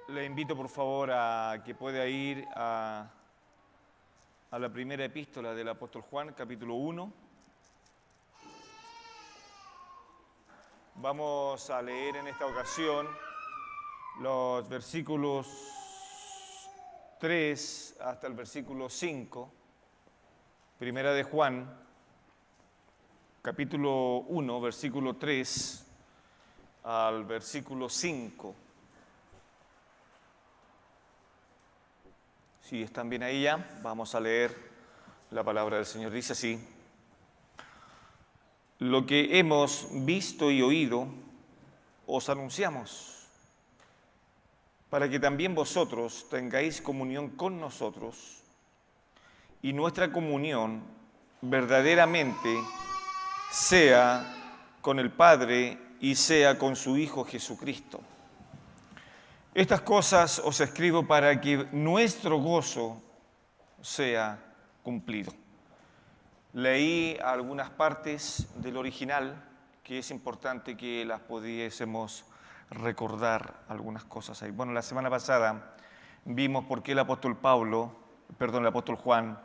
Le invito por favor a que pueda ir a la primera epístola del apóstol Juan, capítulo 1. Vamos a leer en esta ocasión los versículos 3 hasta el versículo 5. Primera de Juan, capítulo 1, versículo 3 al versículo 5. Si están bien ahí ya, vamos a leer la palabra del Señor. Dice así: lo que hemos visto y oído os anunciamos, para que también vosotros tengáis comunión con nosotros, y nuestra comunión verdaderamente sea con el Padre y sea con su Hijo Jesucristo. Estas cosas os escribo para que nuestro gozo sea cumplido. Leí algunas partes del original, que es importante que las pudiésemos recordar algunas cosas ahí. Bueno, la semana pasada vimos por qué el apóstol Juan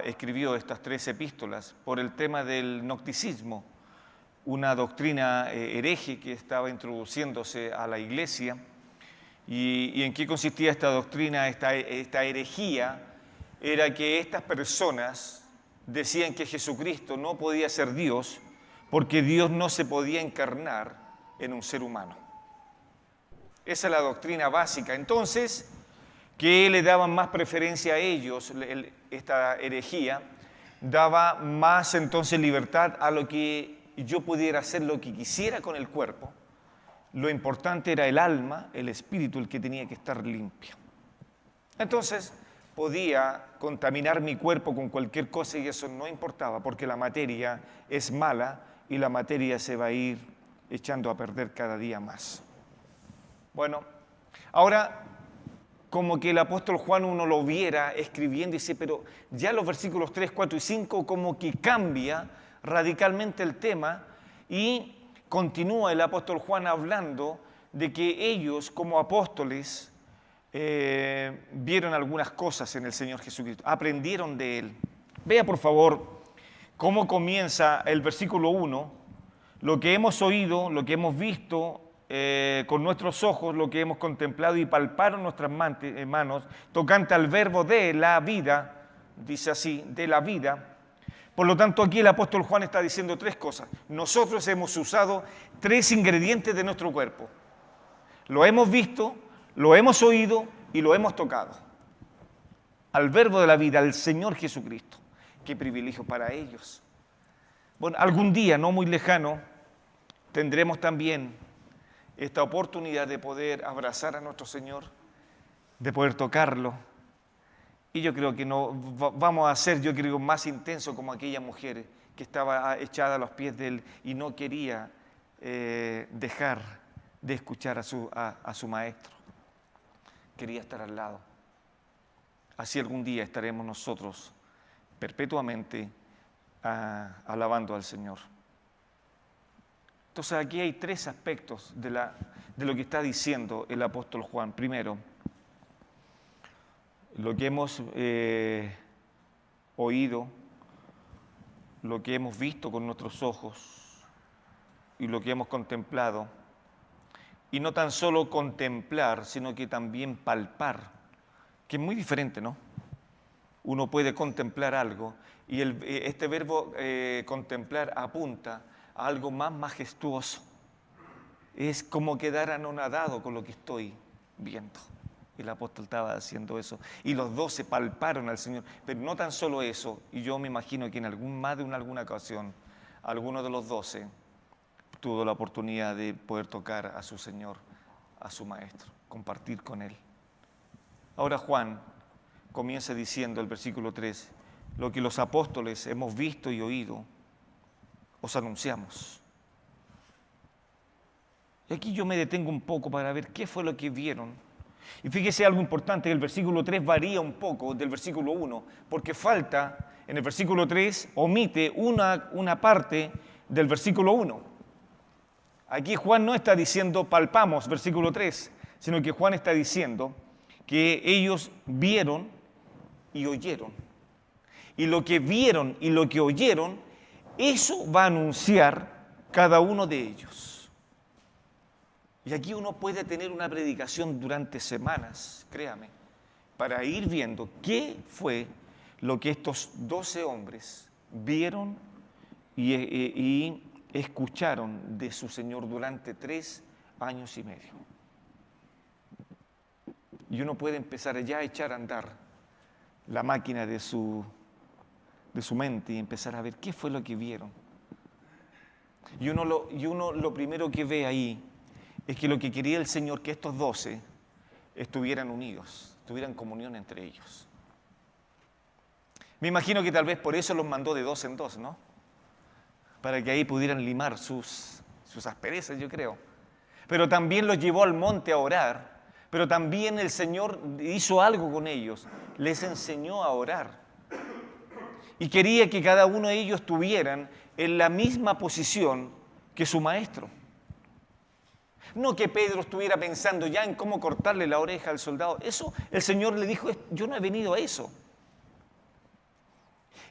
escribió estas 3 epístolas, por el tema del gnosticismo, una doctrina hereje que estaba introduciéndose a la iglesia. ¿Y en qué consistía esta doctrina, esta herejía? Era que estas personas decían que Jesucristo no podía ser Dios porque Dios no se podía encarnar en un ser humano. Esa es la doctrina básica. Entonces, que le daban más preferencia a ellos, esta herejía, daba más entonces libertad a lo que yo pudiera hacer lo que quisiera con el cuerpo. Lo importante era el alma, el espíritu, el que tenía que estar limpio. Entonces, podía contaminar mi cuerpo con cualquier cosa y eso no importaba, porque la materia es mala y la materia se va a ir echando a perder cada día más. Bueno, ahora, como que el apóstol Juan uno lo viera escribiendo y dice, pero ya los versículos 3, 4 y 5 como que cambia radicalmente el tema y continúa el apóstol Juan hablando de que ellos como apóstoles vieron algunas cosas en el Señor Jesucristo, aprendieron de Él. Vea por favor cómo comienza el versículo 1, lo que hemos oído, lo que hemos visto con nuestros ojos, lo que hemos contemplado y palparon nuestras manos, tocante al verbo de la vida, dice así, de la vida. Por lo tanto, aquí el apóstol Juan está diciendo 3 cosas. Nosotros hemos usado 3 ingredientes de nuestro cuerpo. Lo hemos visto, lo hemos oído y lo hemos tocado. Al verbo de la vida, al Señor Jesucristo. Qué privilegio para ellos. Bueno, algún día, no muy lejano, tendremos también esta oportunidad de poder abrazar a nuestro Señor, de poder tocarlo. Y yo creo que no vamos a ser, más intenso como aquella mujer que estaba echada a los pies de Él y no quería dejar de escuchar a su maestro. Quería estar al lado. Así algún día estaremos nosotros perpetuamente alabando al Señor. Entonces aquí hay 3 aspectos de lo que está diciendo el apóstol Juan. Primero, lo que hemos oído, lo que hemos visto con nuestros ojos y lo que hemos contemplado. Y no tan solo contemplar, sino que también palpar, que es muy diferente, ¿no? Uno puede contemplar algo y este verbo contemplar apunta a algo más majestuoso. Es como quedar anonadado con lo que estoy viendo. El apóstol estaba haciendo eso. Y los 12 palparon al Señor. Pero no tan solo eso, y yo me imagino que en alguna ocasión, alguno de los 12 tuvo la oportunidad de poder tocar a su Señor, a su Maestro, compartir con Él. Ahora Juan comienza diciendo el versículo 3, lo que los apóstoles hemos visto y oído, os anunciamos. Y aquí yo me detengo un poco para ver qué fue lo que vieron. Y fíjese algo importante, el versículo 3 varía un poco del versículo 1, porque falta, en el versículo 3, omite una parte del versículo 1. Aquí Juan no está diciendo palpamos, versículo 3, sino que Juan está diciendo que ellos vieron y oyeron. Y lo que vieron y lo que oyeron, eso va a anunciar cada uno de ellos. Y aquí uno puede tener una predicación durante semanas, créame, para ir viendo qué fue lo que estos 12 hombres vieron y escucharon de su Señor durante 3 años y medio. Y uno puede empezar ya a echar a andar la máquina de su mente y empezar a ver qué fue lo que vieron. Y uno lo primero que ve ahí es que lo que quería el Señor, que estos 12 estuvieran unidos, tuvieran comunión entre ellos. Me imagino que tal vez por eso los mandó de 2 en 2, ¿no? Para que ahí pudieran limar sus asperezas, yo creo. Pero también los llevó al monte a orar. Pero también el Señor hizo algo con ellos. Les enseñó a orar. Y quería que cada uno de ellos estuvieran en la misma posición que su maestro. No que Pedro estuviera pensando ya en cómo cortarle la oreja al soldado. Eso el Señor le dijo, yo no he venido a eso.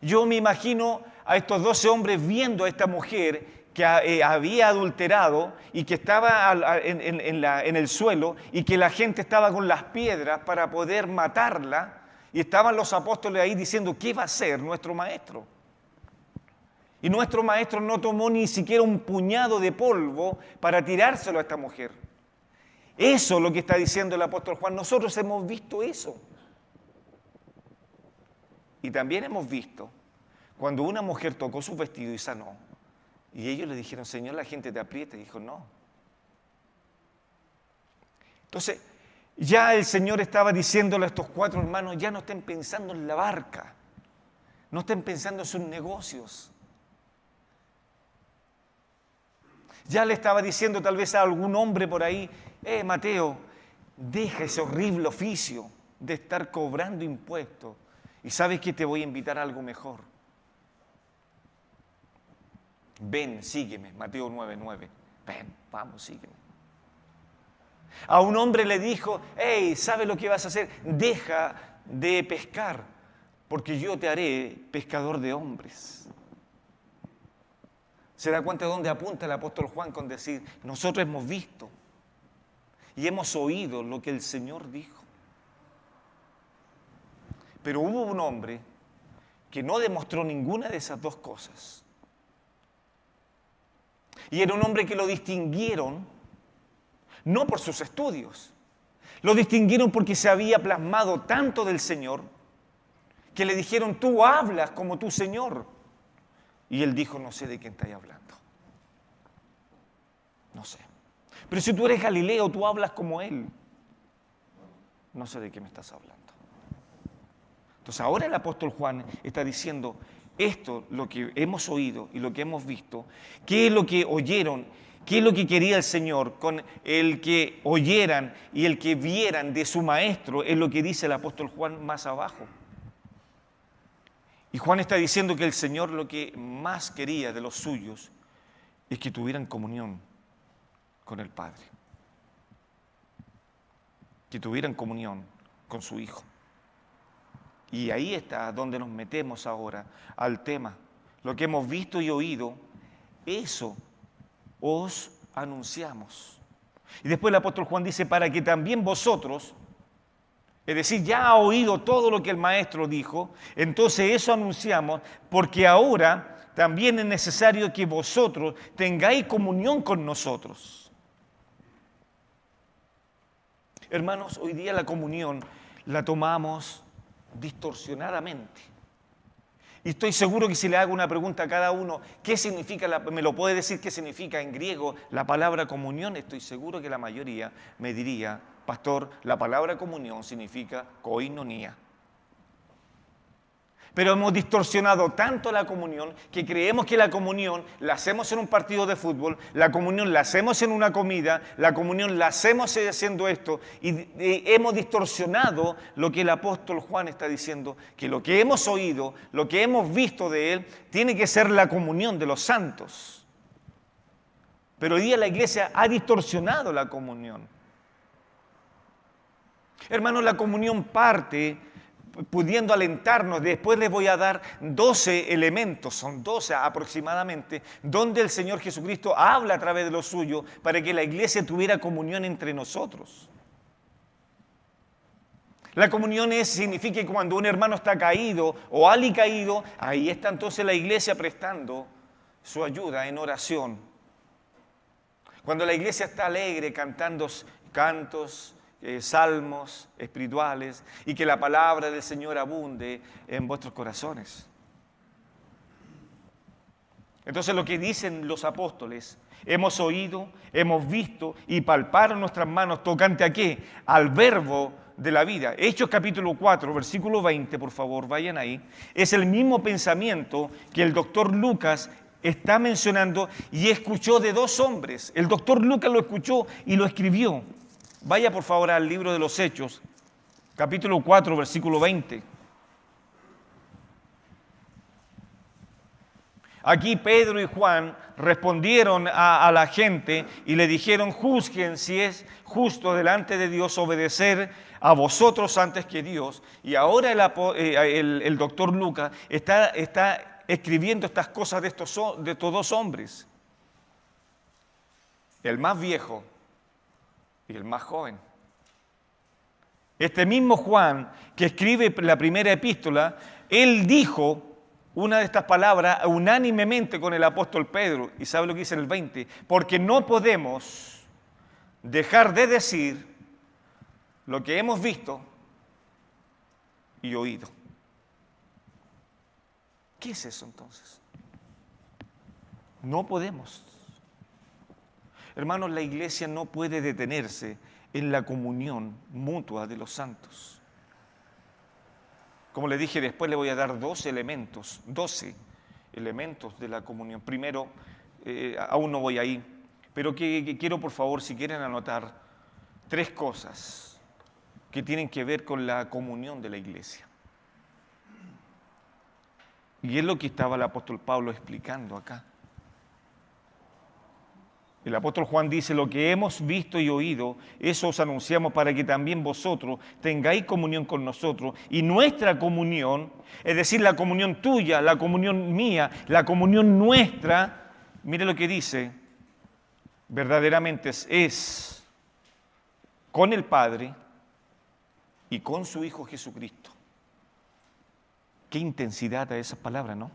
Yo me imagino a estos 12 hombres viendo a esta mujer que había adulterado y que estaba en el suelo y que la gente estaba con las piedras para poder matarla y estaban los apóstoles ahí diciendo, ¿qué va a hacer nuestro maestro? Y nuestro maestro no tomó ni siquiera un puñado de polvo para tirárselo a esta mujer. Eso es lo que está diciendo el apóstol Juan. Nosotros hemos visto eso. Y también hemos visto cuando una mujer tocó su vestido y sanó. Y ellos le dijeron, Señor, la gente te aprieta. Y dijo, no. Entonces, ya el Señor estaba diciéndole a estos 4 hermanos, ya no estén pensando en la barca. No estén pensando en sus negocios. Ya le estaba diciendo tal vez a algún hombre por ahí, Mateo, deja ese horrible oficio de estar cobrando impuestos. Y sabes que te voy a invitar a algo mejor. Ven, sígueme, Mateo 9:9. Ven, vamos, sígueme. A un hombre le dijo, ¿sabes lo que vas a hacer? Deja de pescar, porque yo te haré pescador de hombres. ¿Se da cuenta de dónde apunta el apóstol Juan con decir, nosotros hemos visto y hemos oído lo que el Señor dijo? Pero hubo un hombre que no demostró ninguna de esas 2 cosas. Y era un hombre que lo distinguieron, no por sus estudios, lo distinguieron porque se había plasmado tanto del Señor, que le dijeron, tú hablas como tu Señor. Y él dijo, no sé de quién estáis hablando. No sé. Pero si tú eres Galileo, tú hablas como él. No sé de qué me estás hablando. Entonces ahora el apóstol Juan está diciendo esto, lo que hemos oído y lo que hemos visto, qué es lo que oyeron, qué es lo que quería el Señor con el que oyeran y el que vieran de su maestro, es lo que dice el apóstol Juan más abajo. Y Juan está diciendo que el Señor lo que más quería de los suyos es que tuvieran comunión con el Padre, que tuvieran comunión con su Hijo. Y ahí está donde nos metemos ahora al tema. Lo que hemos visto y oído, eso os anunciamos. Y después el apóstol Juan dice, para que también vosotros, es decir, ya ha oído todo lo que el Maestro dijo, entonces eso anunciamos, porque ahora también es necesario que vosotros tengáis comunión con nosotros. Hermanos, hoy día la comunión la tomamos distorsionadamente. Y estoy seguro que si le hago una pregunta a cada uno, ¿qué significa? ¿Me lo puede decir qué significa en griego la palabra comunión? Estoy seguro que la mayoría me diría, pastor, la palabra comunión significa koinonía. Pero hemos distorsionado tanto la comunión que creemos que la comunión la hacemos en un partido de fútbol, la comunión la hacemos en una comida, la comunión la hacemos haciendo esto, y hemos distorsionado lo que el apóstol Juan está diciendo, que lo que hemos oído, lo que hemos visto de él, tiene que ser la comunión de los santos. Pero hoy día la iglesia ha distorsionado la comunión. Hermanos, la comunión parte pudiendo alentarnos. Después les voy a dar 12 elementos, son 12 aproximadamente, donde el Señor Jesucristo habla a través de lo suyo para que la iglesia tuviera comunión entre nosotros. La comunión significa que cuando un hermano está caído o alicaído, ahí está entonces la iglesia prestando su ayuda en oración. Cuando la iglesia está alegre, cantando cantos, salmos espirituales, y que la palabra del Señor abunde en vuestros corazones. Entonces lo que dicen los apóstoles, hemos oído, hemos visto y palparon nuestras manos tocante a qué, al verbo de la vida. Hechos capítulo 4, versículo 20, por favor, vayan ahí. Es el mismo pensamiento que el doctor Lucas está mencionando y escuchó de dos hombres. El doctor Lucas lo escuchó y lo escribió. Vaya por favor al libro de los Hechos, capítulo 4, versículo 20. Aquí Pedro y Juan respondieron a la gente y le dijeron, juzguen si es justo delante de Dios obedecer a vosotros antes que Dios. Y ahora el doctor Lucas está escribiendo estas cosas de estos dos hombres. El más viejo y el más joven. Este mismo Juan, que escribe la primera epístola, él dijo una de estas palabras unánimemente con el apóstol Pedro. ¿Y sabe lo que dice en el 20? Porque no podemos dejar de decir lo que hemos visto y oído. ¿Qué es eso entonces? No podemos. Hermanos, la iglesia no puede detenerse en la comunión mutua de los santos. Como le dije, después le voy a dar 12 elementos de la comunión. Primero, aún no voy ahí, pero que quiero, por favor, si quieren anotar, 3 cosas que tienen que ver con la comunión de la iglesia. Y es lo que estaba el apóstol Pablo explicando acá. El apóstol Juan dice, lo que hemos visto y oído, eso os anunciamos para que también vosotros tengáis comunión con nosotros. Y nuestra comunión, es decir, la comunión tuya, la comunión mía, la comunión nuestra, mire lo que dice, verdaderamente es con el Padre y con su Hijo Jesucristo. Qué intensidad a esas palabras, ¿no?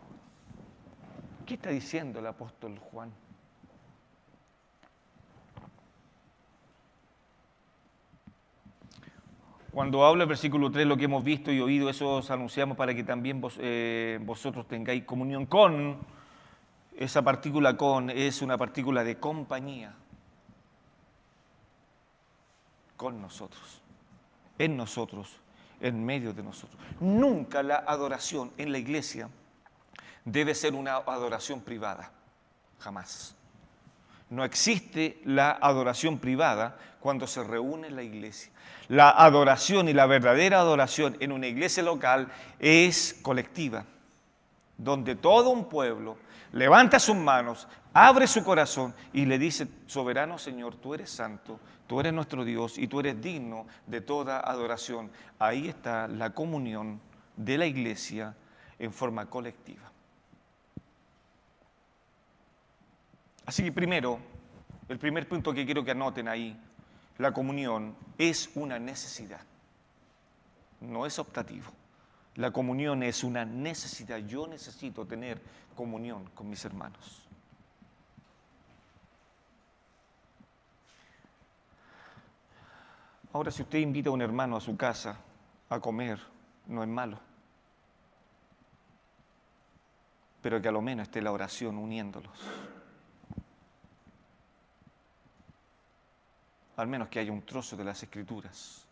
¿Qué está diciendo el apóstol Juan? Cuando habla el versículo 3, lo que hemos visto y oído, eso os anunciamos para que también vosotros tengáis comunión con. Esa partícula con es una partícula de compañía. Con nosotros, en medio de nosotros. Nunca la adoración en la iglesia debe ser una adoración privada, jamás. No existe la adoración privada cuando se reúne la iglesia. La adoración y la verdadera adoración en una iglesia local es colectiva, donde todo un pueblo levanta sus manos, abre su corazón y le dice, soberano Señor, tú eres santo, tú eres nuestro Dios y tú eres digno de toda adoración. Ahí está la comunión de la iglesia en forma colectiva. Así que primero, el primer punto que quiero que anoten ahí, la comunión es una necesidad, no es optativo. La comunión es una necesidad. Yo necesito tener comunión con mis hermanos. Ahora, si usted invita a un hermano a su casa a comer, no es malo. Pero que a lo menos esté la oración uniéndolos. Al menos que haya un trozo de las Escrituras.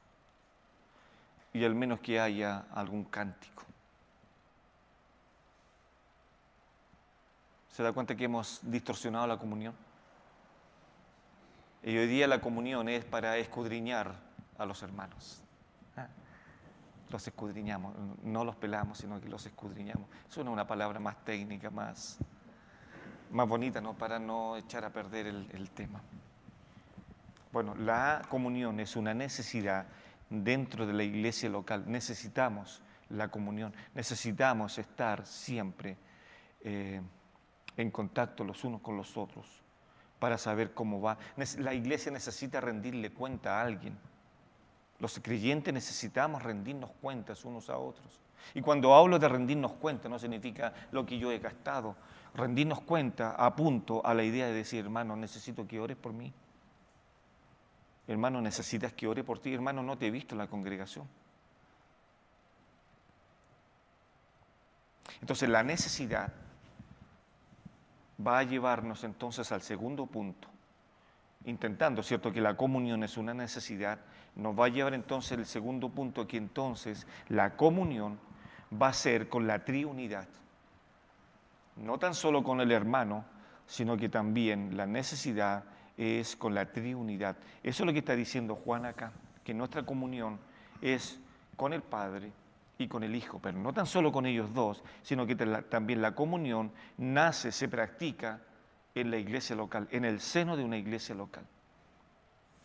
Y al menos que haya algún cántico. ¿Se da cuenta que hemos distorsionado la comunión? Y hoy día la comunión es para escudriñar a los hermanos. Los escudriñamos, no los pelamos, sino que los escudriñamos. Suena una palabra más técnica, más bonita, ¿no? Para no echar a perder el tema. Bueno, la comunión es una necesidad dentro de la iglesia local. Necesitamos la comunión, necesitamos estar siempre en contacto los unos con los otros para saber cómo va. La iglesia necesita rendirle cuenta a alguien. Los creyentes necesitamos rendirnos cuentas unos a otros. Y cuando hablo de rendirnos cuenta, no significa lo que yo he gastado. Rendirnos cuenta apunto a la idea de decir, hermano, necesito que ores por mí. Hermano, necesitas que ore por ti. Hermano, no te he visto en la congregación. Entonces, la necesidad va a llevarnos entonces al segundo punto. Intentando, ¿cierto?, que la comunión es una necesidad, nos va a llevar entonces el segundo punto, que entonces la comunión va a ser con la triunidad. No tan solo con el hermano, sino que también la necesidad es con la triunidad. Eso es lo que está diciendo Juan acá, que nuestra comunión es con el Padre y con el Hijo, pero no tan solo con ellos dos, sino que también la comunión nace, se practica en la iglesia local, en el seno de una iglesia local.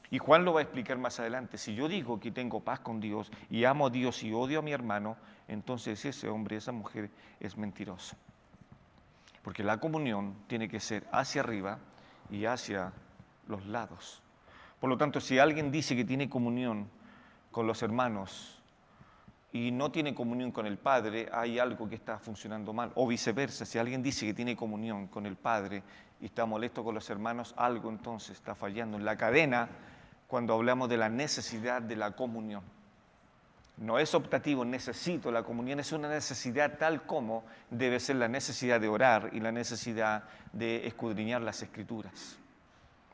Y Juan lo va a explicar más adelante. Si yo digo que tengo paz con Dios y amo a Dios y odio a mi hermano, entonces ese hombre, esa mujer es mentiroso. Porque la comunión tiene que ser hacia arriba y hacia los lados. Por lo tanto, si alguien dice que tiene comunión con los hermanos y no tiene comunión con el Padre, hay algo que está funcionando mal. O viceversa, si alguien dice que tiene comunión con el Padre y está molesto con los hermanos, algo entonces está fallando en la cadena cuando hablamos de la necesidad de la comunión. No es optativo, necesito, la comunión es una necesidad tal como debe ser la necesidad de orar y la necesidad de escudriñar las Escrituras.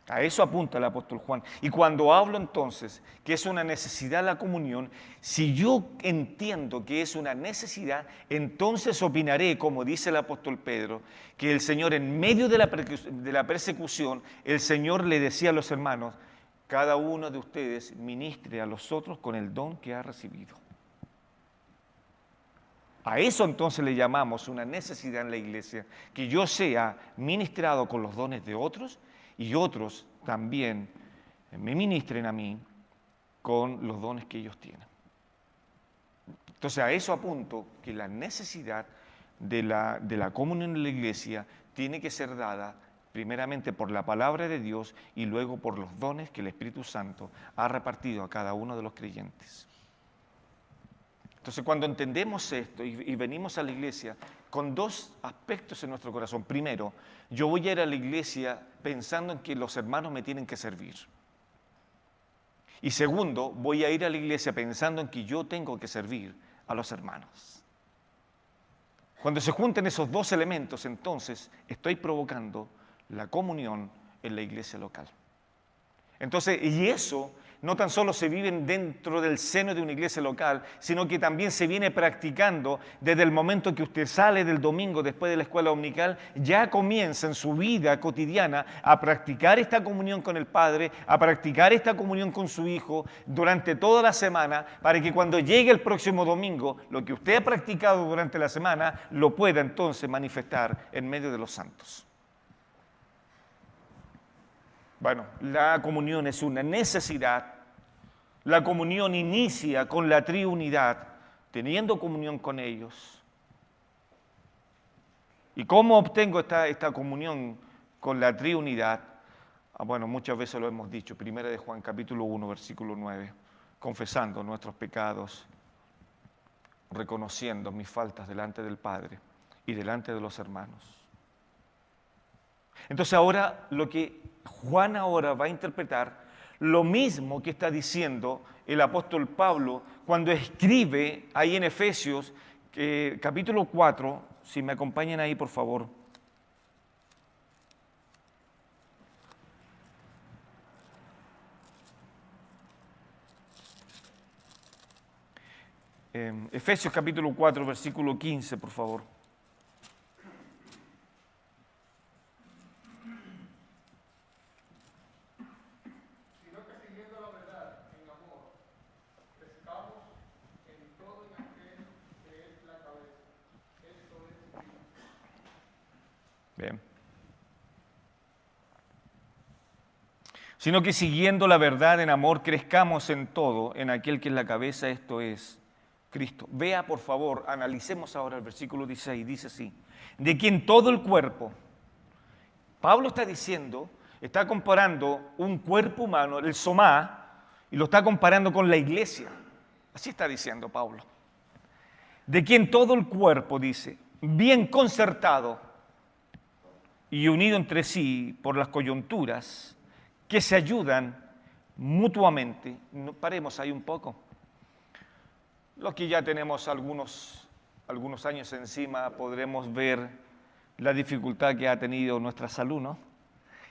A eso apunta el apóstol Juan. Y cuando hablo entonces que es una necesidad la comunión, si yo entiendo que es una necesidad, entonces opinaré, como dice el apóstol Pedro, que el Señor en medio de la persecución, el Señor le decía a los hermanos, cada uno de ustedes ministre a los otros con el don que ha recibido. A eso entonces le llamamos una necesidad en la iglesia, que yo sea ministrado con los dones de otros y otros también me ministren a mí con los dones que ellos tienen. Entonces a eso apunto que la necesidad de la comunión en la iglesia tiene que ser dada primeramente por la palabra de Dios y luego por los dones que el Espíritu Santo ha repartido a cada uno de los creyentes. Entonces, cuando entendemos esto y venimos a la iglesia con dos aspectos en nuestro corazón. Primero, yo voy a ir a la iglesia pensando en que los hermanos me tienen que servir. Y segundo, voy a ir a la iglesia pensando en que yo tengo que servir a los hermanos. Cuando se junten esos dos elementos, entonces estoy provocando la comunión en la iglesia local. Entonces, y eso no tan solo se vive dentro del seno de una iglesia local, sino que también se viene practicando desde el momento que usted sale del domingo después de la escuela dominical, ya comienza en su vida cotidiana a practicar esta comunión con el Padre, a practicar esta comunión con su Hijo durante toda la semana, para que cuando llegue el próximo domingo, lo que usted ha practicado durante la semana, lo pueda entonces manifestar en medio de los santos. Bueno, la comunión es una necesidad. La comunión inicia con la triunidad, teniendo comunión con ellos. ¿Y cómo obtengo esta comunión con la triunidad? Bueno, muchas veces lo hemos dicho. Primera de Juan, capítulo 1, versículo 9. Confesando nuestros pecados, reconociendo mis faltas delante del Padre y delante de los hermanos. Entonces ahora lo que Juan ahora va a interpretar, lo mismo que está diciendo el apóstol Pablo cuando escribe ahí en Efesios, capítulo 4, si me acompañan ahí por favor. Efesios capítulo 4, versículo 15, por favor. Bien. O sino que siguiendo la verdad en amor crezcamos en todo, en aquel que es la cabeza, esto es Cristo. Vea, por favor, analicemos ahora el versículo 16, dice así, de quien todo el cuerpo, Pablo está diciendo, está comparando un cuerpo humano, el somá, y lo está comparando con la iglesia. Así está diciendo Pablo. De quien todo el cuerpo, dice, bien concertado y unido entre sí por las coyunturas, que se ayudan mutuamente. Paremos ahí un poco. Los que ya tenemos algunos años encima podremos ver la dificultad que ha tenido nuestra salud, ¿no?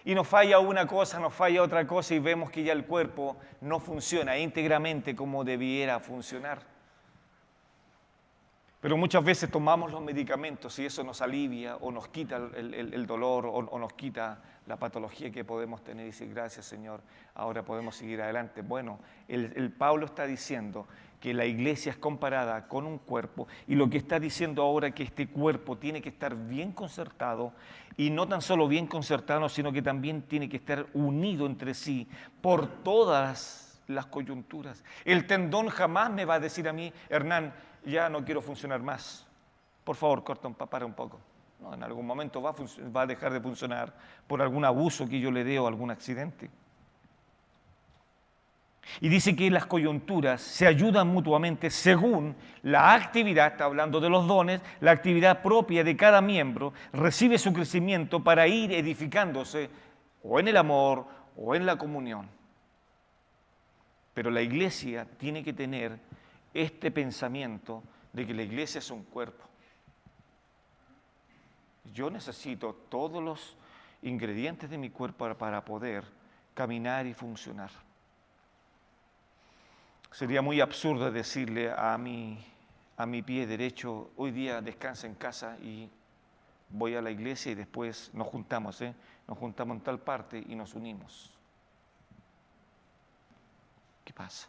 Y nos falla una cosa, nos falla otra cosa y vemos que ya el cuerpo no funciona íntegramente como debiera funcionar. Pero muchas veces tomamos los medicamentos y eso nos alivia o nos quita el dolor o nos quita la patología que podemos tener y decir, gracias Señor, ahora podemos seguir adelante. Bueno, el Pablo está diciendo que la iglesia es comparada con un cuerpo y lo que está diciendo ahora es que este cuerpo tiene que estar bien concertado y no tan solo bien concertado, sino que también tiene que estar unido entre sí por todas las coyunturas. El tendón jamás me va a decir a mí, Hernán, ya no quiero funcionar más. Por favor, para un poco. No, en algún momento va a dejar de funcionar por algún abuso que yo le dé o algún accidente. Y dice que las coyunturas se ayudan mutuamente según la actividad, está hablando de los dones, la actividad propia de cada miembro recibe su crecimiento para ir edificándose o en el amor o en la comunión. Pero la iglesia tiene que tener este pensamiento de que la iglesia es un cuerpo. Yo necesito todos los ingredientes de mi cuerpo para poder caminar y funcionar. Sería muy absurdo decirle a mi pie derecho, hoy día descansa en casa y voy a la iglesia y después nos juntamos en tal parte y nos unimos. ¿Qué pasa?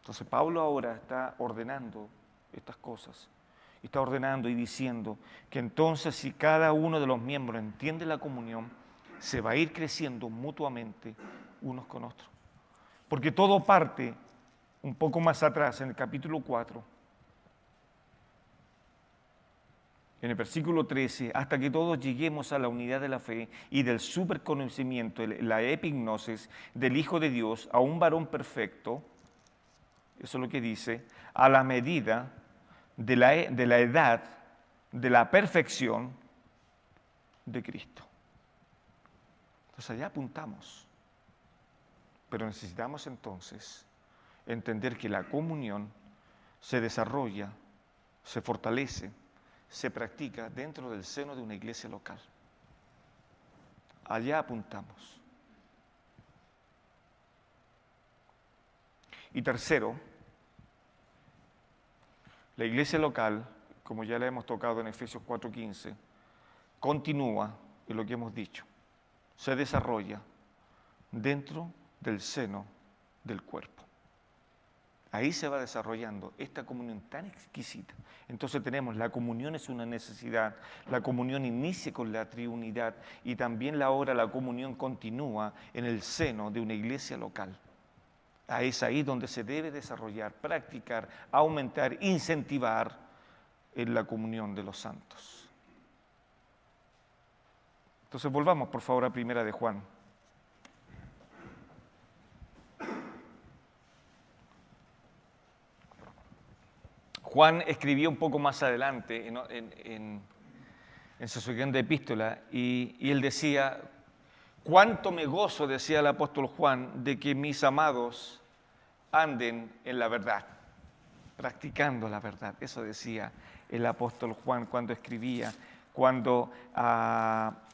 Entonces Pablo ahora está ordenando estas cosas. Está ordenando y diciendo que entonces si cada uno de los miembros entiende la comunión, se va a ir creciendo mutuamente unos con otros. Porque todo parte un poco más atrás, en el capítulo 4, en el versículo 13, hasta que todos lleguemos a la unidad de la fe y del superconocimiento, la epignosis del Hijo de Dios, a un varón perfecto. Eso es lo que dice, a la medida de la edad, de la perfección de Cristo. Entonces allá apuntamos. Pero necesitamos entonces entender que la comunión se desarrolla, se fortalece, se practica dentro del seno de una iglesia local. Allá apuntamos. Y tercero, la iglesia local, como ya la hemos tocado en Efesios 4:15, continúa en lo que hemos dicho, se desarrolla dentro del seno del cuerpo. Ahí se va desarrollando esta comunión tan exquisita. Entonces tenemos, la comunión es una necesidad, la comunión inicia con la triunidad y también la comunión continúa en el seno de una iglesia local. Es ahí donde se debe desarrollar, practicar, aumentar, incentivar en la comunión de los santos. Entonces volvamos por favor a Primera de Juan. Juan escribió un poco más adelante en su segunda epístola y él decía, cuánto me gozo, decía el apóstol Juan, de que mis amados anden en la verdad, practicando la verdad. Eso decía el apóstol Juan cuando escribía, cuando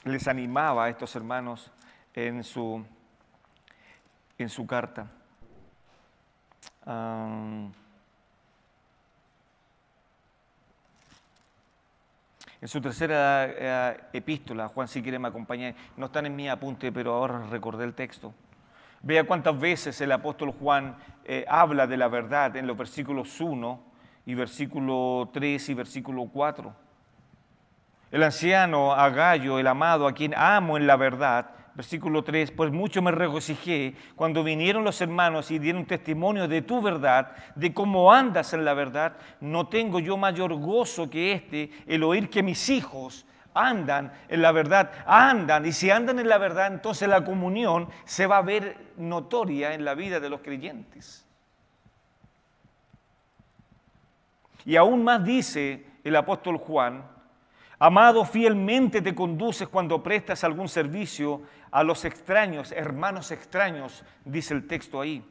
les animaba a estos hermanos en su carta. En su tercera epístola, Juan, si quiere me acompaña, no están en mi apunte, pero ahora recordé el texto. Vea cuántas veces el apóstol Juan habla de la verdad en los versículos 1 y versículo 3 y versículo 4. El anciano Agayo, el amado, a quien amo en la verdad, versículo 3, pues mucho me regocijé cuando vinieron los hermanos y dieron testimonio de tu verdad, de cómo andas en la verdad. No tengo yo mayor gozo que el oír que mis hijos andan en la verdad, y si andan en la verdad, entonces la comunión se va a ver notoria en la vida de los creyentes. Y aún más dice el apóstol Juan: amado, fielmente te conduces cuando prestas algún servicio a los extraños, hermanos extraños, dice el texto ahí.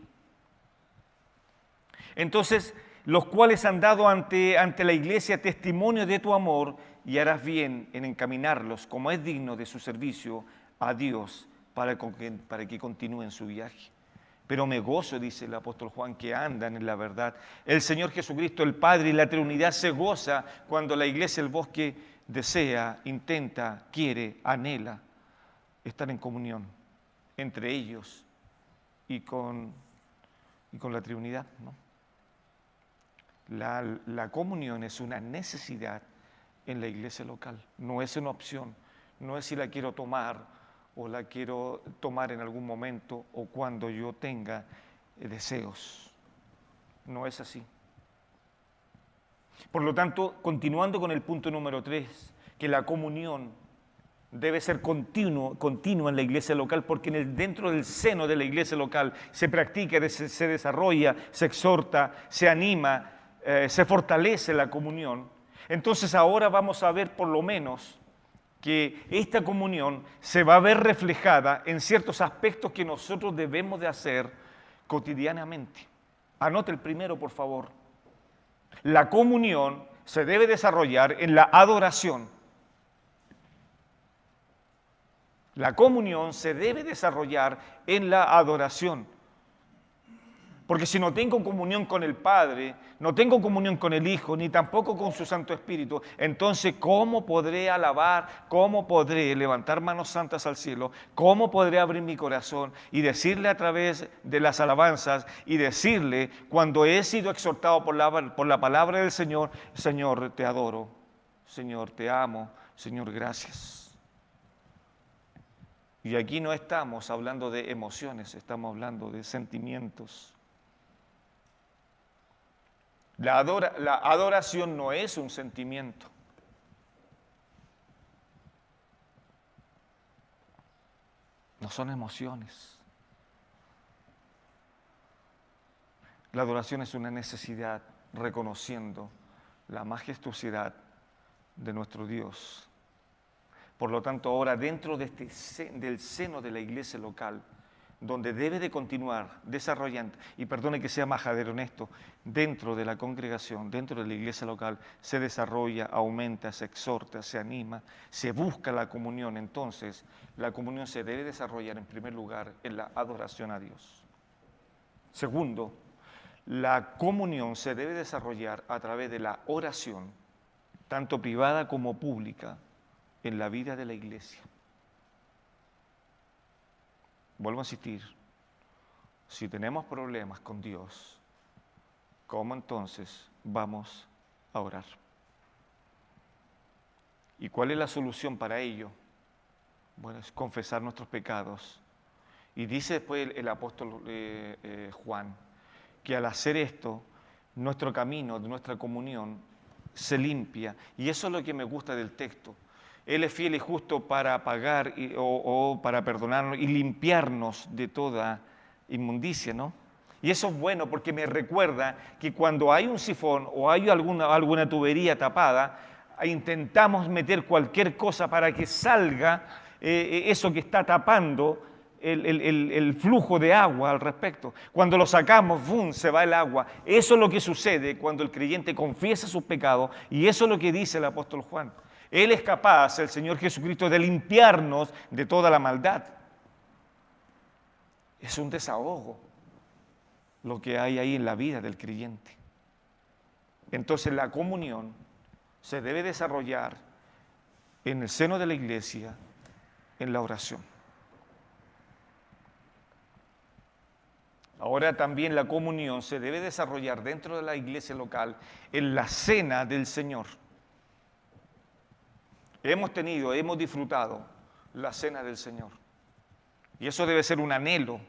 Entonces, los cuales han dado ante la iglesia testimonio de tu amor, y harás bien en encaminarlos, como es digno de su servicio, a Dios, para que continúen su viaje. Pero me gozo, dice el apóstol Juan, que andan en la verdad. El Señor Jesucristo, el Padre y la Trinidad se goza cuando la iglesia del Bosque desea, intenta, quiere, anhela estar en comunión entre ellos y con la Trinidad, ¿no? La comunión es una necesidad en la iglesia local, no es una opción, no es si la quiero tomar o la quiero tomar en algún momento o cuando yo tenga deseos. No es así. Por lo tanto, continuando con el punto número 3, que la comunión debe ser continua en la iglesia local, porque dentro del seno de la iglesia local se practica, se desarrolla, se exhorta, se anima, se fortalece la comunión. Entonces ahora vamos a ver por lo menos que esta comunión se va a ver reflejada en ciertos aspectos que nosotros debemos de hacer cotidianamente. Anote el primero, por favor. La comunión se debe desarrollar en la adoración. La comunión se debe desarrollar en la adoración. Porque si no tengo comunión con el Padre, no tengo comunión con el Hijo, ni tampoco con su Santo Espíritu, entonces ¿cómo podré alabar? ¿Cómo podré levantar manos santas al cielo? ¿Cómo podré abrir mi corazón y decirle a través de las alabanzas y decirle cuando he sido exhortado por la palabra del Señor: Señor, te adoro, Señor, te amo, Señor, gracias? Y aquí no estamos hablando de emociones, estamos hablando de sentimientos. La adoración no es un sentimiento. No son emociones. La adoración es una necesidad, reconociendo la majestuosidad de nuestro Dios. Por lo tanto, ahora dentro de del seno de la iglesia local, donde debe de continuar desarrollando, y perdone que sea majadero en esto, dentro de la congregación, dentro de la iglesia local, se desarrolla, aumenta, se exhorta, se anima, se busca la comunión. Entonces, la comunión se debe desarrollar en primer lugar en la adoración a Dios. Segundo, la comunión se debe desarrollar a través de la oración, tanto privada como pública, en la vida de la iglesia. Vuelvo a insistir, si tenemos problemas con Dios, ¿cómo entonces vamos a orar? ¿Y cuál es la solución para ello? Bueno, es confesar nuestros pecados. Y dice después el apóstol Juan, que al hacer esto, nuestro camino, nuestra comunión, se limpia. Y eso es lo que me gusta del texto. Él es fiel y justo para pagar o para perdonarnos y limpiarnos de toda inmundicia, ¿no? Y eso es bueno porque me recuerda que cuando hay un sifón o hay alguna tubería tapada, intentamos meter cualquier cosa para que salga eso que está tapando el flujo de agua al respecto. Cuando lo sacamos, ¡fum!, se va el agua. Eso es lo que sucede cuando el creyente confiesa sus pecados, y eso es lo que dice el apóstol Juan. Él es capaz, el Señor Jesucristo, de limpiarnos de toda la maldad. Es un desahogo lo que hay ahí en la vida del creyente. Entonces la comunión se debe desarrollar en el seno de la iglesia, en la oración. Ahora también la comunión se debe desarrollar dentro de la iglesia local, en la cena del Señor. Hemos disfrutado la cena del Señor. Y eso debe ser un anhelo,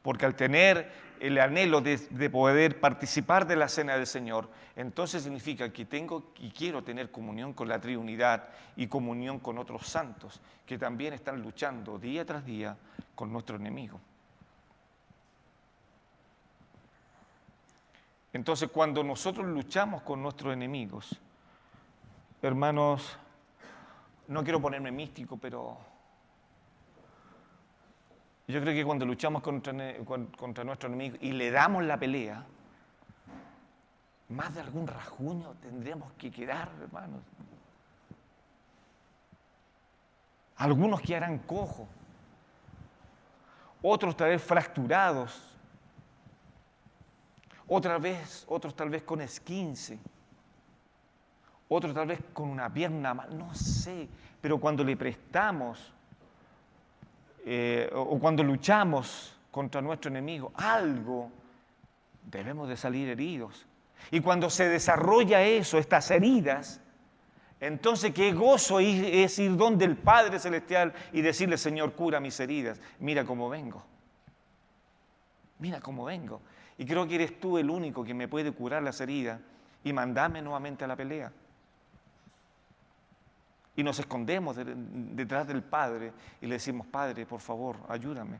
porque al tener el anhelo de poder participar de la cena del Señor, entonces significa que tengo y quiero tener comunión con la Trinidad y comunión con otros santos que también están luchando día tras día con nuestro enemigo. Entonces, cuando nosotros luchamos con nuestros enemigos, hermanos, no quiero ponerme místico, pero yo creo que cuando luchamos contra nuestro enemigo y le damos la pelea, más de algún rasguño tendríamos que quedar, hermanos. Algunos quedarán cojos, otros tal vez fracturados, otros tal vez con esquince, otros tal vez con una pierna mal, no sé, pero cuando le prestamos o cuando luchamos contra nuestro enemigo, algo debemos de salir heridos. Y cuando se desarrolla eso, estas heridas, entonces qué gozo es ir donde el Padre Celestial y decirle: Señor, cura mis heridas, mira cómo vengo. Mira cómo vengo. Y creo que eres tú el único que me puede curar las heridas y mandarme nuevamente a la pelea. Y nos escondemos detrás del Padre y le decimos: Padre, por favor, ayúdame.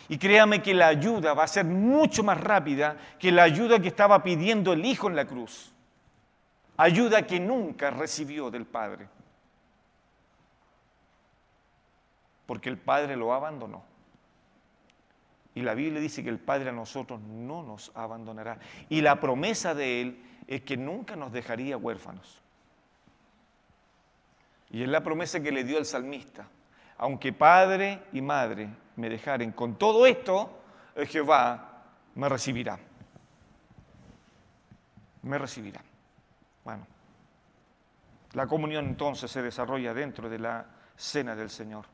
Y créame que la ayuda va a ser mucho más rápida que la ayuda que estaba pidiendo el Hijo en la cruz. Ayuda que nunca recibió del Padre. Porque el Padre lo abandonó. Y la Biblia dice que el Padre a nosotros no nos abandonará. Y la promesa de Él es que nunca nos dejaría huérfanos. Y es la promesa que le dio el salmista: aunque padre y madre me dejaren, con todo esto, Jehová me recibirá. Me recibirá. Bueno, la comunión entonces se desarrolla dentro de la cena del Señor.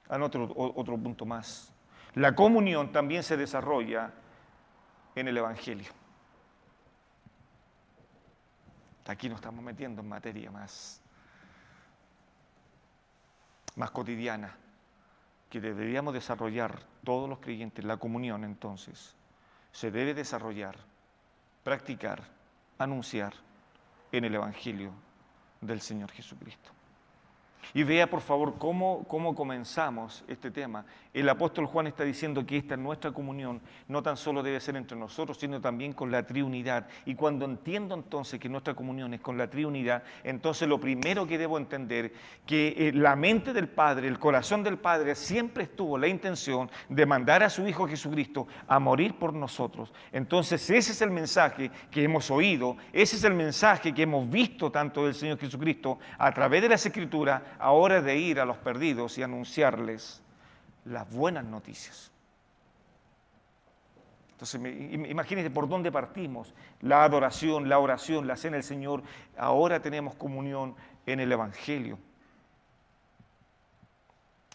Otro punto más. La comunión también se desarrolla en el Evangelio. Aquí nos estamos metiendo en materia más cotidiana, que deberíamos desarrollar todos los creyentes. La comunión, entonces, se debe desarrollar, practicar, anunciar en el Evangelio del Señor Jesucristo. Y vea, por favor, cómo comenzamos este tema. El apóstol Juan está diciendo que esta nuestra comunión no tan solo debe ser entre nosotros, sino también con la triunidad. Y cuando entiendo entonces que nuestra comunión es con la triunidad, entonces lo primero que debo entender que la mente del Padre, el corazón del Padre siempre estuvo la intención de mandar a su Hijo Jesucristo a morir por nosotros. Entonces ese es el mensaje que hemos oído, ese es el mensaje que hemos visto tanto del Señor Jesucristo a través de las Escrituras, ahora de ir a los perdidos y anunciarles las buenas noticias. Entonces, imagínense por dónde partimos. La adoración, la oración, la cena del Señor. Ahora tenemos comunión en el Evangelio.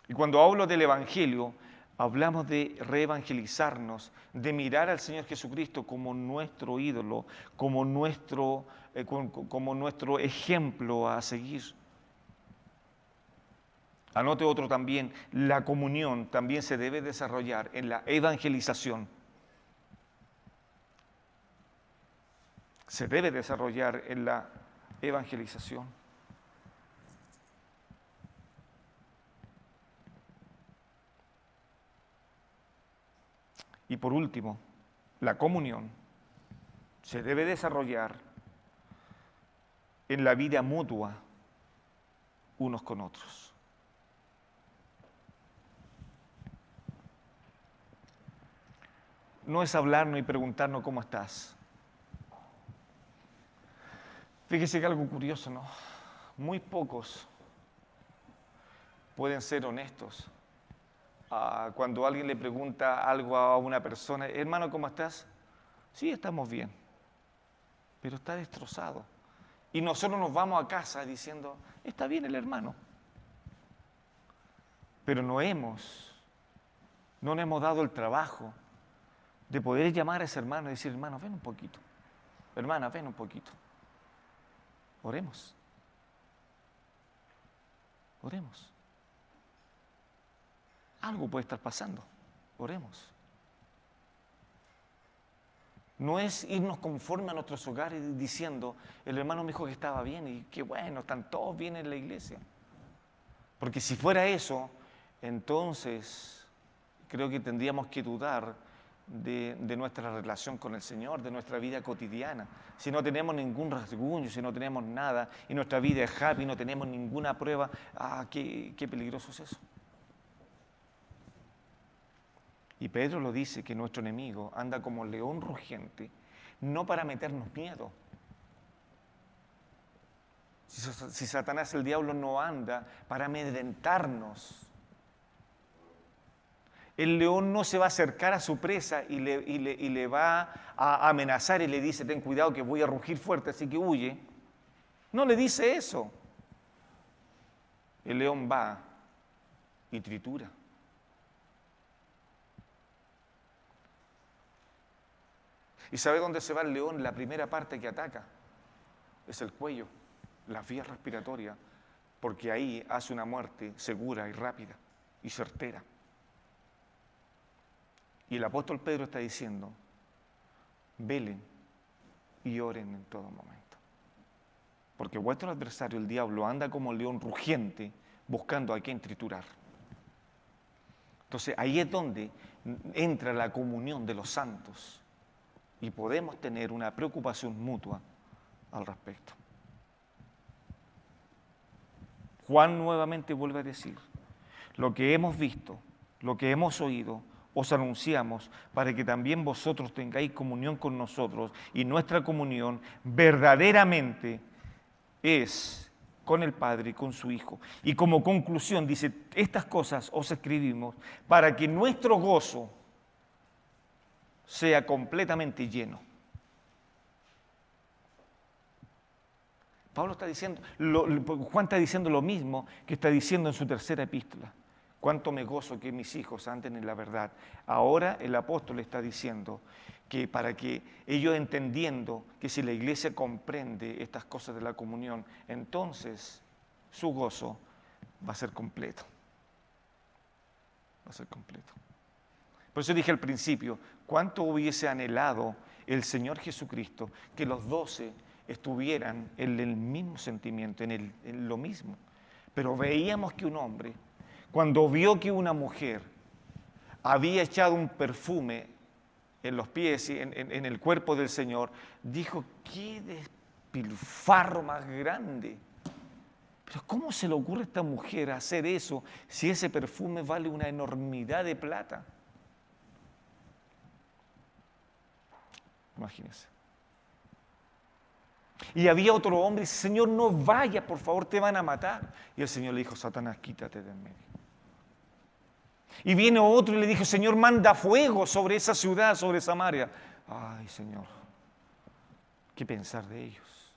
Y cuando hablo del Evangelio, hablamos de reevangelizarnos, de mirar al Señor Jesucristo como nuestro ídolo, como nuestro ejemplo a seguir. Anote otro también: la comunión también se debe desarrollar en la evangelización. Se debe desarrollar en la evangelización. Y por último, la comunión se debe desarrollar en la vida mutua unos con otros. No es hablarnos y preguntarnos cómo estás. Fíjese que algo curioso, ¿no? Muy pocos pueden ser honestos. Cuando alguien le pregunta algo a una persona: hermano, ¿cómo estás? Sí, estamos bien, pero está destrozado. Y nosotros nos vamos a casa diciendo: está bien el hermano. Pero no nos hemos dado el trabajo de poder llamar a ese hermano y decir: hermano, ven un poquito. Hermana, ven un poquito. Oremos. Oremos. algo puede estar pasando. Oremos. No es irnos conforme a nuestros hogares diciendo, el hermano me dijo que estaba bien y qué bueno, están todos bien en la iglesia. Porque si fuera eso, entonces creo que tendríamos que dudar de nuestra relación con el Señor, de nuestra vida cotidiana. Si no tenemos ningún rasguño, si no tenemos nada, y nuestra vida es happy, no tenemos ninguna prueba, qué peligroso es eso. Y Pedro lo dice, que nuestro enemigo anda como león rugiente, no para meternos miedo. Si Satanás, el diablo, no anda para amedrentarnos. El león no se va a acercar a su presa y le va a amenazar y le dice, ten cuidado que voy a rugir fuerte, así que huye. No le dice eso. El león va y tritura. ¿Y sabe dónde se va el león? La primera parte que ataca es el cuello, las vías respiratorias, porque ahí hace una muerte segura y rápida y certera. Y el apóstol Pedro está diciendo, velen y oren en todo momento. Porque vuestro adversario, el diablo, anda como león rugiente buscando a quien triturar. Entonces ahí es donde entra la comunión de los santos y podemos tener una preocupación mutua al respecto. Juan nuevamente vuelve a decir, lo que hemos visto, lo que hemos oído, os anunciamos para que también vosotros tengáis comunión con nosotros y nuestra comunión verdaderamente es con el Padre y con su Hijo. Y como conclusión dice, estas cosas os escribimos para que nuestro gozo sea completamente lleno. Pablo está diciendo, Juan está diciendo lo mismo que está diciendo en su tercera epístola. Cuánto me gozo que mis hijos anden en la verdad. Ahora el apóstol está diciendo que para que ellos entendiendo que si la iglesia comprende estas cosas de la comunión, entonces su gozo va a ser completo. Va a ser completo. Por eso dije al principio, cuánto hubiese anhelado el Señor Jesucristo que los 12 estuvieran en el mismo sentimiento, en lo mismo. Pero veíamos que un hombre, cuando vio que una mujer había echado un perfume en los pies y en el cuerpo del Señor, dijo, qué despilfarro más grande. Pero ¿cómo se le ocurre a esta mujer hacer eso si ese perfume vale una enormidad de plata? Imagínense. Y había otro hombre y dice, Señor, no vayas, por favor, te van a matar. Y el Señor le dijo, Satanás, quítate de en medio. Y viene otro y le dijo, Señor, manda fuego sobre esa ciudad, sobre Samaria. Ay, Señor, ¿qué pensar de ellos?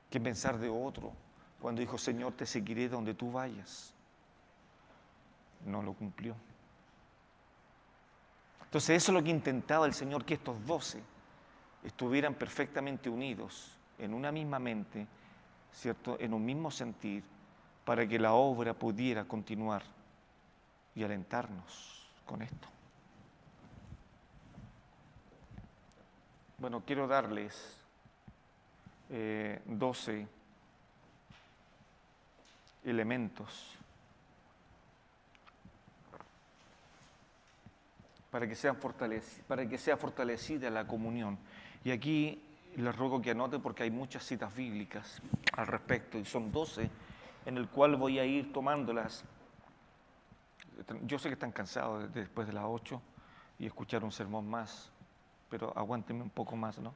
¿Qué pensar de otro cuando dijo, Señor, te seguiré donde tú vayas? No lo cumplió. Entonces eso es lo que intentaba el Señor, que estos 12 estuvieran perfectamente unidos en una misma mente, ¿cierto? En un mismo sentir, para que la obra pudiera continuar y alentarnos con esto. Bueno, quiero darles 12 elementos para que sea fortalecida la comunión. Y aquí les ruego que anoten porque hay muchas citas bíblicas al respecto, y son 12 en el cual voy a ir tomándolas. Yo sé que están cansados después de las 8 y escuchar un sermón más, pero aguántenme un poco más, ¿no?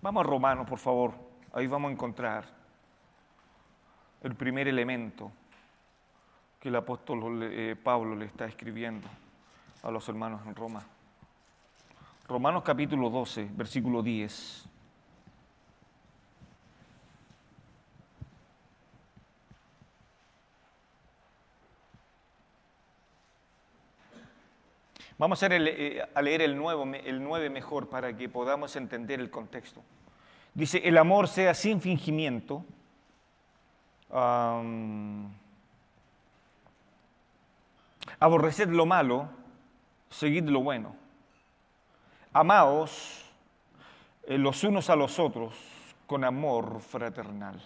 Vamos a Romanos, por favor. Ahí vamos a encontrar el primer elemento que el apóstol Pablo le está escribiendo a los hermanos en Roma. Romanos capítulo 12, versículo 10. Vamos a leer el 9 mejor para que podamos entender el contexto. Dice, el amor sea sin fingimiento, Aborreced lo malo, seguid lo bueno. Amaos los unos a los otros con amor fraternal.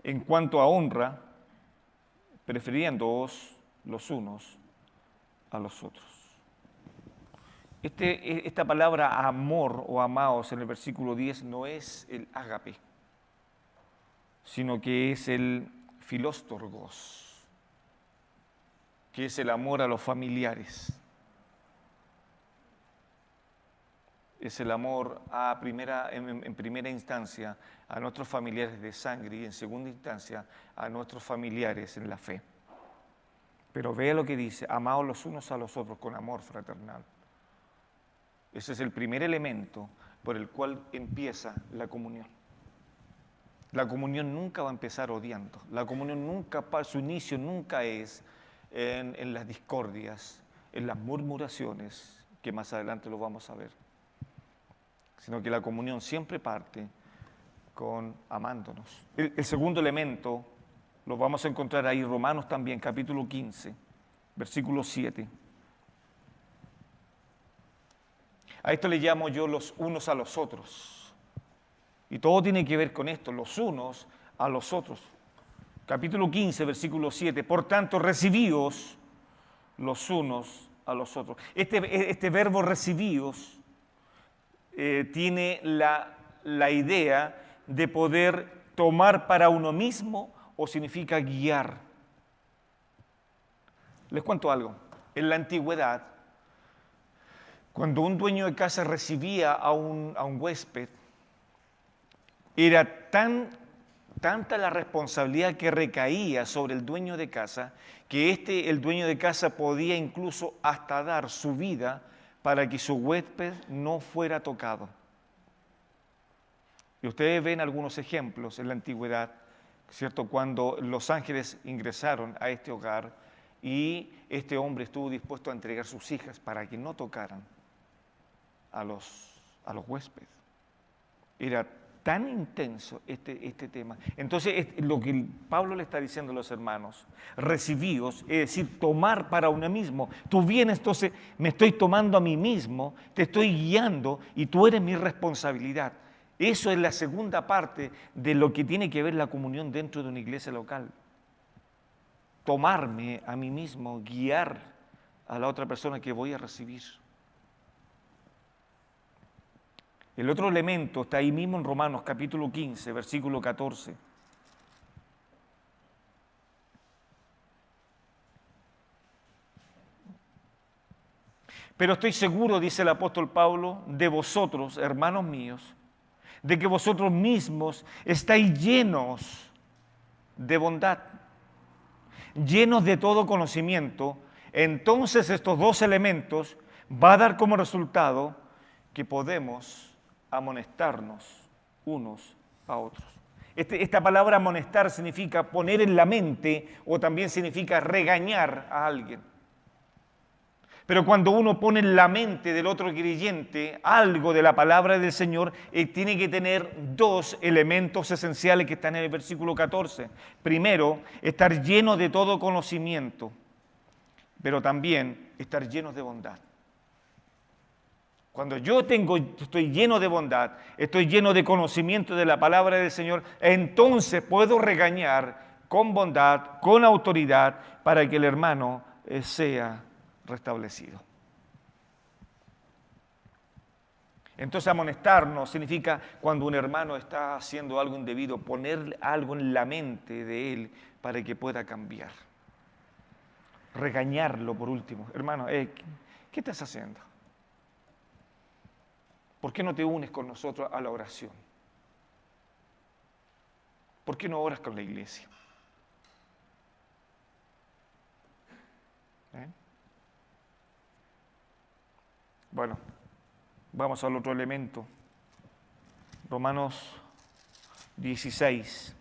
En cuanto a honra, prefiriéndoos los unos a los otros. Esta palabra amor o amaos en el versículo 10 no es el ágape, sino que es el filóstorgos, que es el amor a los familiares. Es el amor en primera instancia a nuestros familiares de sangre y en segunda instancia a nuestros familiares en la fe. Pero vea lo que dice, amaos los unos a los otros con amor fraternal. Ese es el primer elemento por el cual empieza la comunión. La comunión nunca va a empezar odiando. La comunión nunca, su inicio nunca es en las discordias, en las murmuraciones, que más adelante lo vamos a ver. Sino que la comunión siempre parte con amándonos. El segundo elemento lo vamos a encontrar ahí, Romanos también, capítulo 15, versículo 7. A esto le llamo yo los unos a los otros. Y todo tiene que ver con esto, los unos a los otros. Capítulo 15, versículo 7. Por tanto, recibíos los unos a los otros. Este verbo recibíos tiene la idea de poder tomar para uno mismo o significa guiar. Les cuento algo. En la antigüedad, cuando un dueño de casa recibía a un huésped, era tanta la responsabilidad que recaía sobre el dueño de casa, que el dueño de casa podía incluso hasta dar su vida para que su huésped no fuera tocado. Y ustedes ven algunos ejemplos en la antigüedad, ¿cierto? Cuando los ángeles ingresaron a este hogar y este hombre estuvo dispuesto a entregar sus hijas para que no tocaran a los huéspedes. Era tan intenso este tema. Entonces, lo que Pablo le está diciendo a los hermanos, recibíos, es decir, tomar para uno mismo. Tú vienes, entonces me estoy tomando a mí mismo, te estoy guiando y tú eres mi responsabilidad. Eso es la segunda parte de lo que tiene que ver la comunión dentro de una iglesia local. Tomarme a mí mismo, guiar a la otra persona que voy a recibir. El otro elemento está ahí mismo en Romanos capítulo 15, versículo 14. Pero estoy seguro, dice el apóstol Pablo, de vosotros, hermanos míos, de que vosotros mismos estáis llenos de bondad, llenos de todo conocimiento. Entonces estos dos elementos va a dar como resultado que podemos amonestarnos unos a otros. Esta palabra amonestar significa poner en la mente o también significa regañar a alguien. Pero cuando uno pone en la mente del otro creyente algo de la palabra del Señor, tiene que tener dos elementos esenciales que están en el versículo 14. Primero, estar lleno de todo conocimiento, pero también estar llenos de bondad. Cuando yo estoy lleno de bondad, estoy lleno de conocimiento de la palabra del Señor, entonces puedo regañar con bondad, con autoridad, para que el hermano sea restablecido. Entonces amonestarnos significa cuando un hermano está haciendo algo indebido, poner algo en la mente de él para que pueda cambiar. Regañarlo por último. Hermano, ¿qué estás haciendo? ¿Por qué no te unes con nosotros a la oración? ¿Por qué no oras con la iglesia? Bueno, vamos al otro elemento. Romanos 16.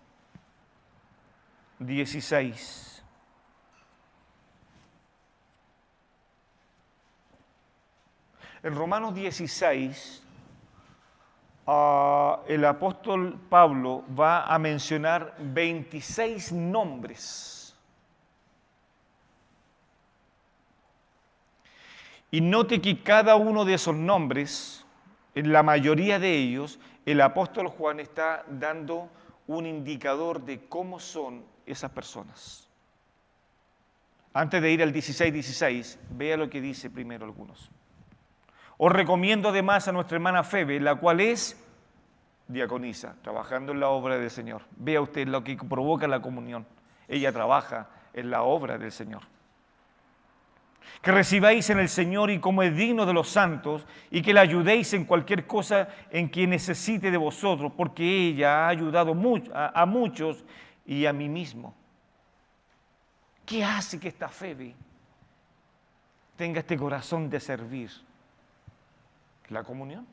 En Romanos 16 el apóstol Pablo va a mencionar 26 nombres. Y note que cada uno de esos nombres, en la mayoría de ellos, el apóstol Juan está dando un indicador de cómo son esas personas. Antes de ir al 16, vea lo que dice primero algunos. Os recomiendo además a nuestra hermana Febe, la cual es diaconisa, trabajando en la obra del Señor. Vea usted lo que provoca la comunión. Ella trabaja en la obra del Señor. Que recibáis en el Señor y como es digno de los santos, y que la ayudéis en cualquier cosa en que necesite de vosotros, porque ella ha ayudado a muchos y a mí mismo. ¿Qué hace que esta Febe tenga este corazón de servir? La comunión.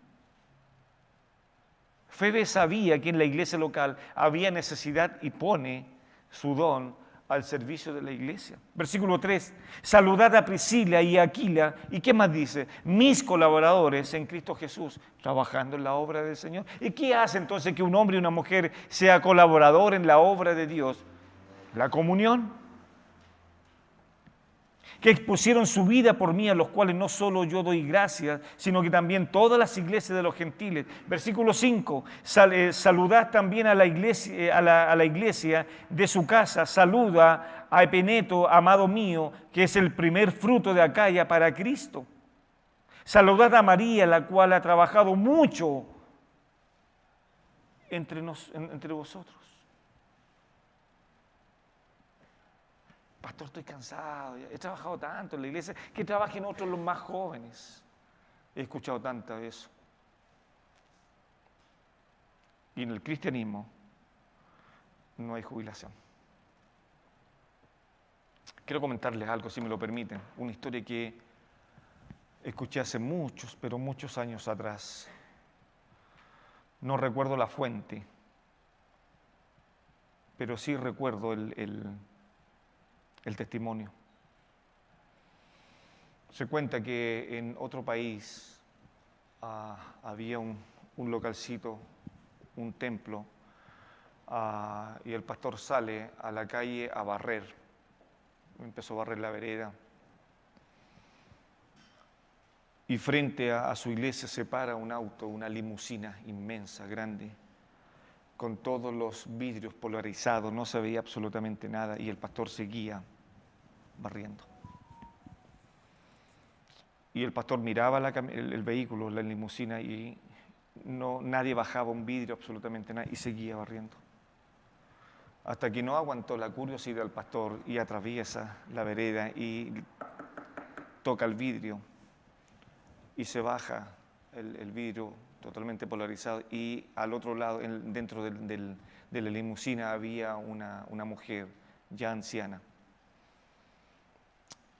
Febe sabía que en la iglesia local había necesidad y pone su don al servicio de la iglesia. Versículo 3, saludad a Priscila y a Aquila, ¿y qué más dice? Mis colaboradores en Cristo Jesús, trabajando en la obra del Señor. ¿Y qué hace entonces que un hombre y una mujer sea colaborador en la obra de Dios? La comunión. Que expusieron su vida por mí, a los cuales no solo yo doy gracias, sino que también todas las iglesias de los gentiles. Versículo 5, saludad también a la iglesia, a la iglesia de su casa, saluda a Epeneto, amado mío, que es el primer fruto de Acaya para Cristo. Saludad a María, la cual ha trabajado mucho entre vosotros. Pastor, estoy cansado, he trabajado tanto en la iglesia, que trabajen otros los más jóvenes. He escuchado tanto eso. Y en el cristianismo no hay jubilación. Quiero comentarles algo, si me lo permiten, una historia que escuché hace muchos, pero muchos años atrás. No recuerdo la fuente, pero sí recuerdo el testimonio. Se cuenta que en otro país había un localcito, un templo, y el pastor sale a la calle a barrer. Empezó a barrer la vereda. Y frente a su iglesia se para un auto, una limusina inmensa, grande, con todos los vidrios polarizados, no se veía absolutamente nada, y el pastor seguía barriendo. Y el pastor miraba el vehículo, la limusina, y nadie bajaba un vidrio, absolutamente nada, y seguía barriendo. Hasta que no aguantó la curiosidad del pastor y atraviesa la vereda y toca el vidrio y se baja el vidrio totalmente polarizado, y al otro lado, dentro de la limusina, había una mujer ya anciana.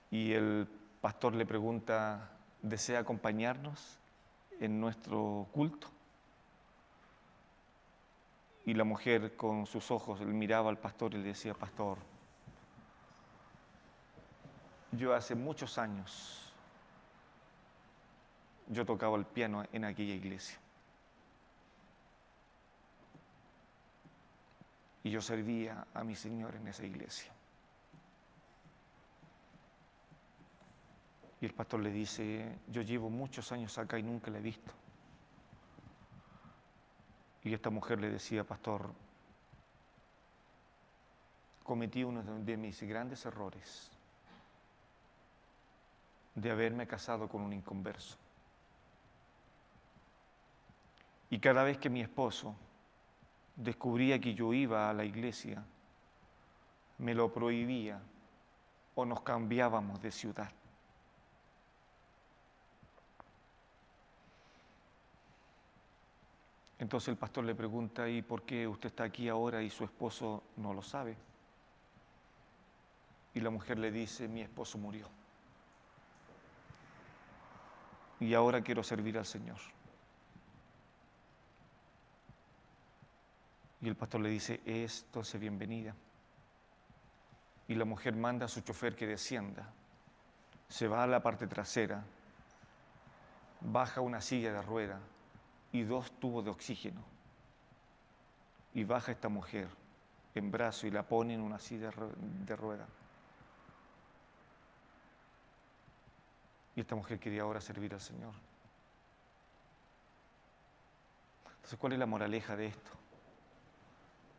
Y el pastor le pregunta, ¿desea acompañarnos en nuestro culto? Y la mujer, con sus ojos, miraba al pastor y le decía, pastor, yo hace muchos años yo tocaba el piano en aquella iglesia. Y yo servía a mi Señor en esa iglesia. Y el pastor le dice, yo llevo muchos años acá y nunca la he visto. Y esta mujer le decía, pastor, cometí uno de mis grandes errores de haberme casado con un inconverso. Y cada vez que mi esposo descubría que yo iba a la iglesia, me lo prohibía o nos cambiábamos de ciudad. Entonces el pastor le pregunta, ¿y por qué usted está aquí ahora y su esposo no lo sabe? Y la mujer le dice, mi esposo murió. Y ahora quiero servir al Señor. Y el pastor le dice, es entonces bienvenida. Y la mujer manda a su chofer que descienda, se va a la parte trasera, baja una silla de rueda y 2 tubos de oxígeno. Y baja esta mujer en brazo y la pone en una silla de rueda. Y esta mujer quería ahora servir al Señor. Entonces, ¿cuál es la moraleja de esto?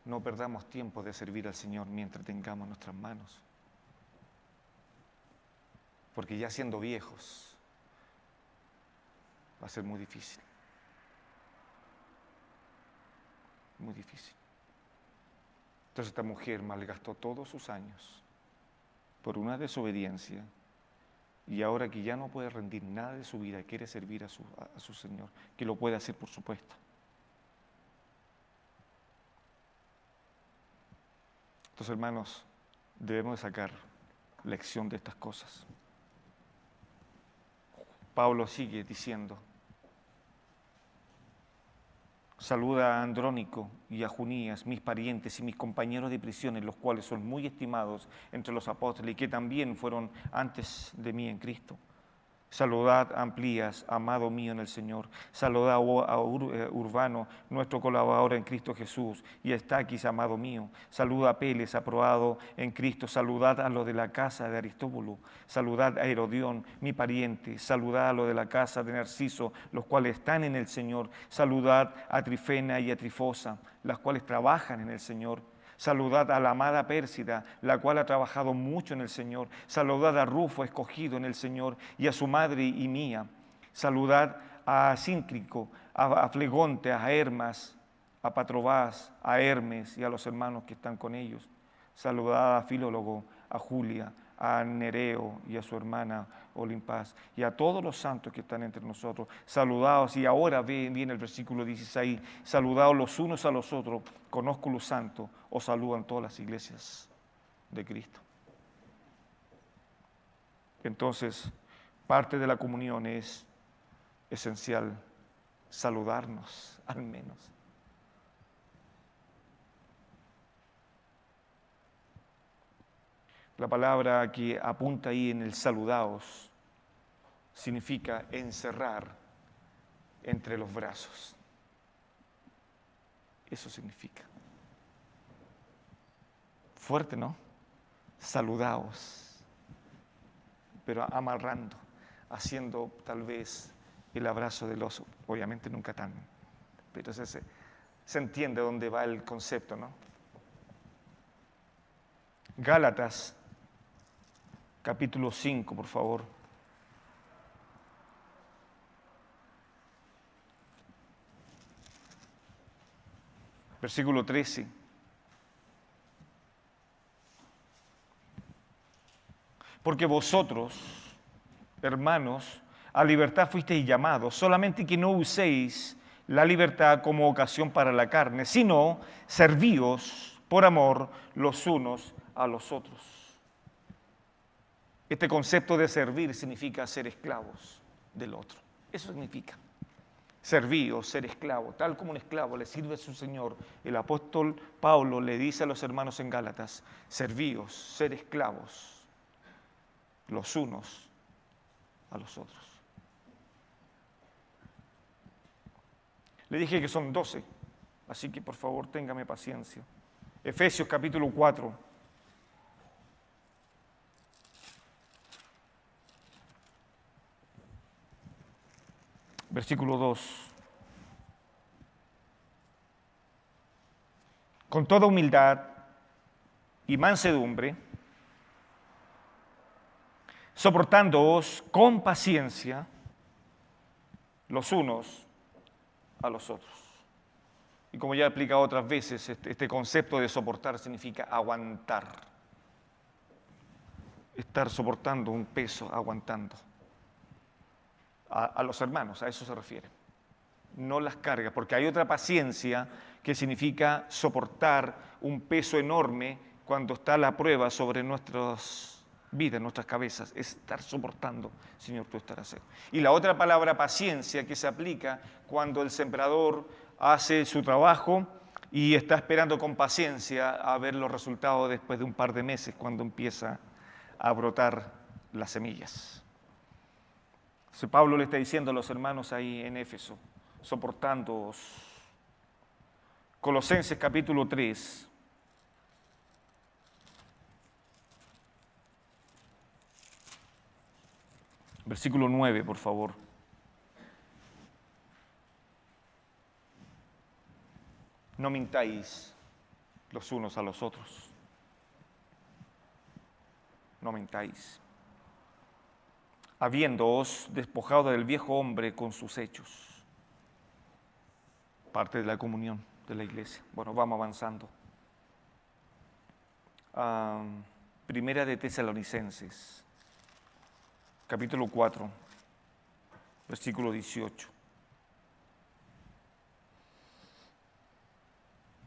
No perdamos tiempo de servir al Señor mientras tengamos nuestras manos. Porque ya siendo viejos, va a ser muy difícil. Muy difícil. Entonces esta mujer malgastó todos sus años por una desobediencia y ahora que ya no puede rendir nada de su vida, quiere servir a su Señor, que lo puede hacer por supuesto. Entonces, hermanos, debemos de sacar lección de estas cosas. Pablo sigue diciendo: saluda a Andrónico y a Junías, mis parientes y mis compañeros de prisión, los cuales son muy estimados entre los apóstoles y que también fueron antes de mí en Cristo. Saludad a Amplías, amado mío en el Señor. Saludad a Urbano, nuestro colaborador en Cristo Jesús, y a Estaquis, amado mío. Saluda a Peles, aprobado en Cristo. Saludad a los de la casa de Aristóbulo. Saludad a Herodión, mi pariente. Saludad a los de la casa de Narciso, los cuales están en el Señor. Saludad a Trifena y a Trifosa, las cuales trabajan en el Señor. Saludad a la amada Pérsida, la cual ha trabajado mucho en el Señor. Saludad a Rufo, escogido en el Señor, y a su madre y mía. Saludad a Síncrico, a Flegonte, a Hermas, a Patrobás, a Hermes y a los hermanos que están con ellos. Saludad a Filólogo, a Julia, a Nereo y a su hermana Olimpas, y a todos los santos que están entre nosotros. Saludaos, y ahora viene el versículo 16, saludaos los unos a los otros, con ósculo santo, os saludan todas las iglesias de Cristo. Entonces, parte de la comunión es esencial saludarnos, al menos. La palabra que apunta ahí en el saludaos significa encerrar entre los brazos. Eso significa. Fuerte, ¿no? Saludaos, pero amarrando, haciendo tal vez el abrazo del oso. Obviamente nunca tan, pero se entiende dónde va el concepto, ¿no? Gálatas, capítulo 5, por favor. Versículo 13. Porque vosotros, hermanos, a libertad fuisteis llamados, solamente que no uséis la libertad como ocasión para la carne, sino servíos por amor los unos a los otros. Este concepto de servir significa ser esclavos del otro. Eso significa. Servir o ser esclavo, tal como un esclavo le sirve a su Señor. El apóstol Pablo le dice a los hermanos en Gálatas: servíos, ser esclavos los unos a los otros. Le dije que son 12, así que por favor téngame paciencia. Efesios capítulo 4. Versículo 2. Con toda humildad y mansedumbre, soportándoos con paciencia los unos a los otros. Y como ya he explicado otras veces, este concepto de soportar significa aguantar. Estar soportando un peso, aguantando. A los hermanos, a eso se refiere. No las cargas, porque hay otra paciencia que significa soportar un peso enorme cuando está la prueba sobre nuestras vidas, nuestras cabezas. Es estar soportando, Señor, tú estarás. Y la otra palabra, paciencia, que se aplica cuando el sembrador hace su trabajo y está esperando con paciencia a ver los resultados después de un par de meses, cuando empieza a brotar las semillas. Pablo le está diciendo a los hermanos ahí en Éfeso: soportándoos. Colosenses capítulo 3. Versículo 9, por favor. No mintáis los unos a los otros. No mintáis. Habiéndoos despojado del viejo hombre con sus hechos. Parte de la comunión de la iglesia. Bueno, vamos avanzando. Primera de Tesalonicenses, capítulo 4, versículo 18.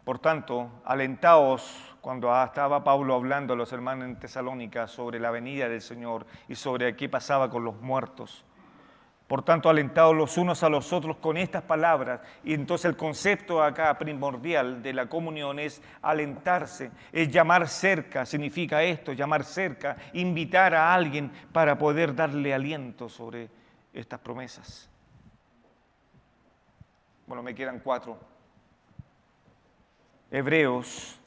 Por tanto, alentaos, cuando estaba Pablo hablando a los hermanos en Tesalónica sobre la venida del Señor y sobre qué pasaba con los muertos. Por tanto, alentaos los unos a los otros con estas palabras. Y entonces el concepto acá primordial de la comunión es alentarse, es llamar cerca, significa esto, llamar cerca, invitar a alguien para poder darle aliento sobre estas promesas. Bueno, me quedan 4. Hebreos,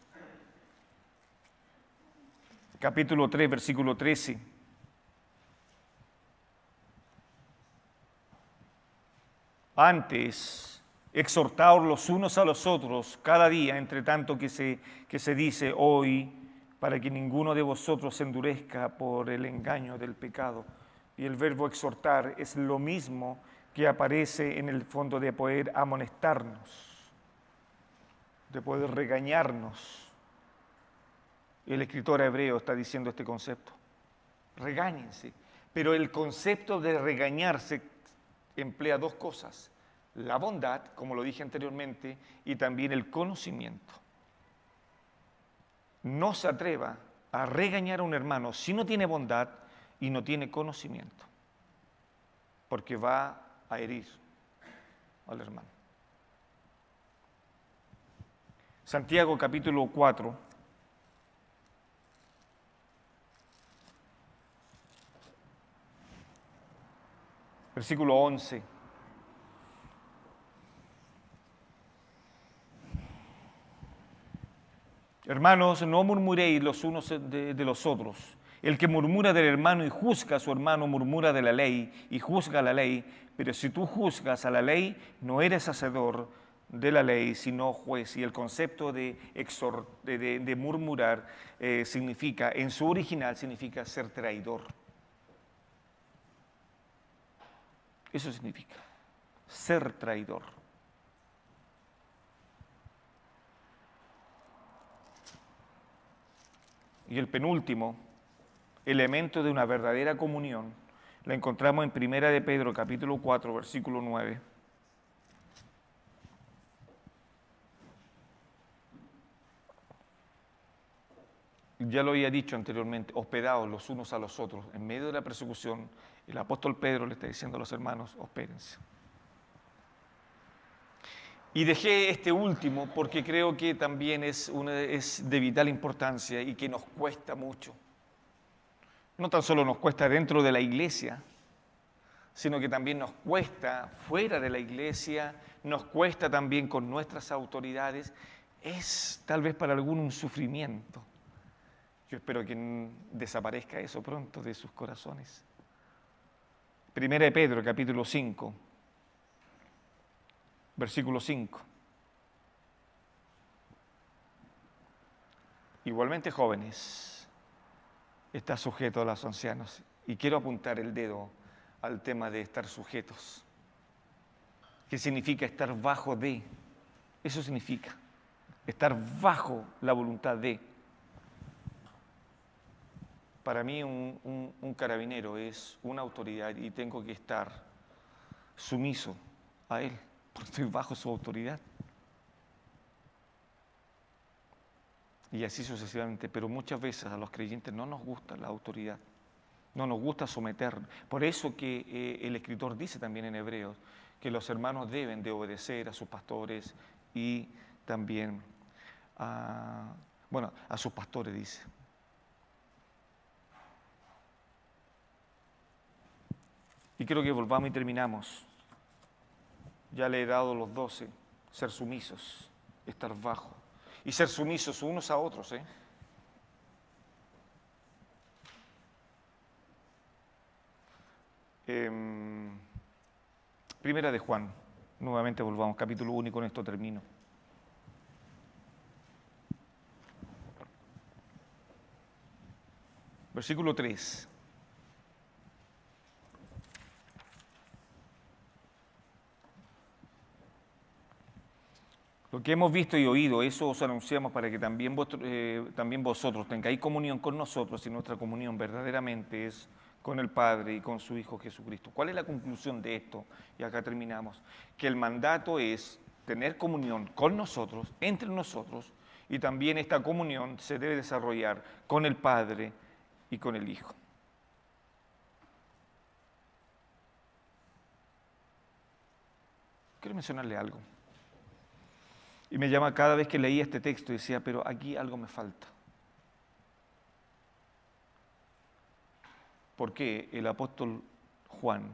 capítulo 3, versículo 13. Antes, exhortaos los unos a los otros cada día, entre tanto que se dice hoy, para que ninguno de vosotros se endurezca por el engaño del pecado. Y el verbo exhortar es lo mismo que aparece en el fondo de poder amonestarnos, de poder regañarnos. El escritor hebreo está diciendo este concepto. Regáñense. Pero el concepto de regañarse emplea 2 cosas, la bondad, como lo dije anteriormente, y también el conocimiento. No se atreva a regañar a un hermano si no tiene bondad y no tiene conocimiento, porque va a herir al hermano. Santiago capítulo 4, versículo 11. Hermanos, no murmuréis los unos de los otros. El que murmura del hermano y juzga a su hermano murmura de la ley y juzga la ley. Pero si tú juzgas a la ley, no eres hacedor de la ley, sino juez. Y el concepto de murmurar significa, en su original, significa ser traidor. Eso significa ser traidor. Y el penúltimo elemento de una verdadera comunión la encontramos en Primera de Pedro, capítulo 4, versículo 9. Ya lo había dicho anteriormente, hospedaos los unos a los otros. En medio de la persecución, el apóstol Pedro le está diciendo a los hermanos, hospédense. Y dejé este último porque creo que también es de vital importancia y que nos cuesta mucho. No tan solo nos cuesta dentro de la iglesia, sino que también nos cuesta fuera de la iglesia, nos cuesta también con nuestras autoridades. Es tal vez para algunos un sufrimiento. Yo espero que desaparezca eso pronto de sus corazones. Primera de Pedro, capítulo 5, versículo 5. Igualmente, jóvenes, está sujeto a los ancianos. Y quiero apuntar el dedo al tema de estar sujetos. ¿Qué significa estar bajo de? Eso significa estar bajo la voluntad de. Para mí un carabinero es una autoridad y tengo que estar sumiso a él, porque estoy bajo su autoridad. Y así sucesivamente, pero muchas veces a los creyentes no nos gusta la autoridad, no nos gusta someternos. Por eso que el escritor dice también en Hebreos que los hermanos deben de obedecer a sus pastores y también a sus pastores, dice. Y quiero que volvamos y terminamos. ya le he dado los 12, ser sumisos, estar bajo. Y ser sumisos unos a otros, ¿eh? Primera de Juan, nuevamente volvamos, capítulo 1 y con esto termino. Versículo 3. Lo que hemos visto y oído, eso os anunciamos para que también vosotros tengáis comunión con nosotros, y nuestra comunión verdaderamente es con el Padre y con su Hijo Jesucristo. ¿Cuál es la conclusión de esto? Y acá terminamos. Que el mandato es tener comunión con nosotros, entre nosotros, y también esta comunión se debe desarrollar con el Padre y con el Hijo. Quiero mencionarle algo. Y me llama cada vez que leía este texto y decía, pero aquí algo me falta. ¿Por qué el apóstol Juan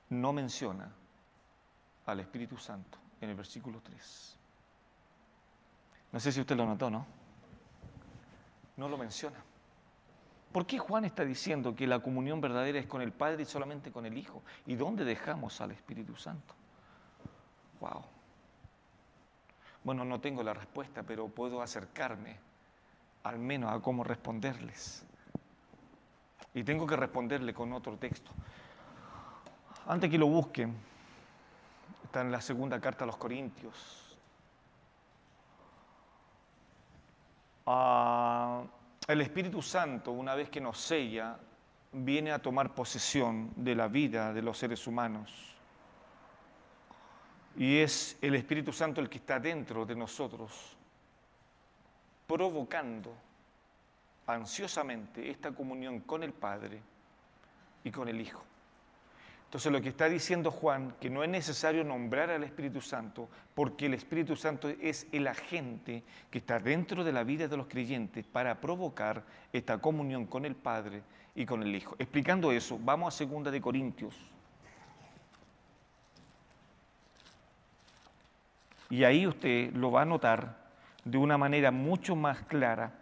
no menciona al Espíritu Santo en el versículo 3? No sé si usted lo notó, ¿no? No lo menciona. ¿Por qué Juan está diciendo que la comunión verdadera es con el Padre y solamente con el Hijo? ¿Y dónde dejamos al Espíritu Santo? Wow. Bueno, no tengo la respuesta, pero puedo acercarme al menos a cómo responderles. Y tengo que responderle con otro texto. Antes que lo busquen, está en la segunda carta a los Corintios. El Espíritu Santo, una vez que nos sella, viene a tomar posesión de la vida de los seres humanos. Y es el Espíritu Santo el que está dentro de nosotros, provocando ansiosamente esta comunión con el Padre y con el Hijo. Entonces lo que está diciendo Juan, que no es necesario nombrar al Espíritu Santo, porque el Espíritu Santo es el agente que está dentro de la vida de los creyentes para provocar esta comunión con el Padre y con el Hijo. Explicando eso, vamos a 2 de Corintios. Y ahí usted lo va a notar de una manera mucho más clara.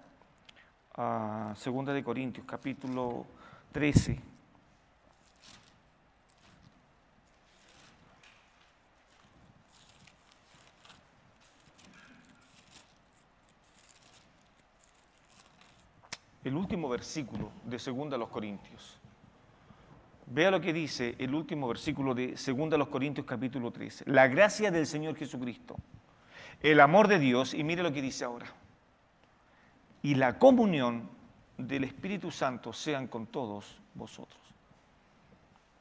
2 de Corintios, capítulo 13. El último versículo de 2 de Corintios. Vea lo que dice el último versículo de 2 de Corintios, capítulo 13. La gracia del Señor Jesucristo, el amor de Dios, y mire lo que dice ahora, y la comunión del Espíritu Santo sean con todos vosotros.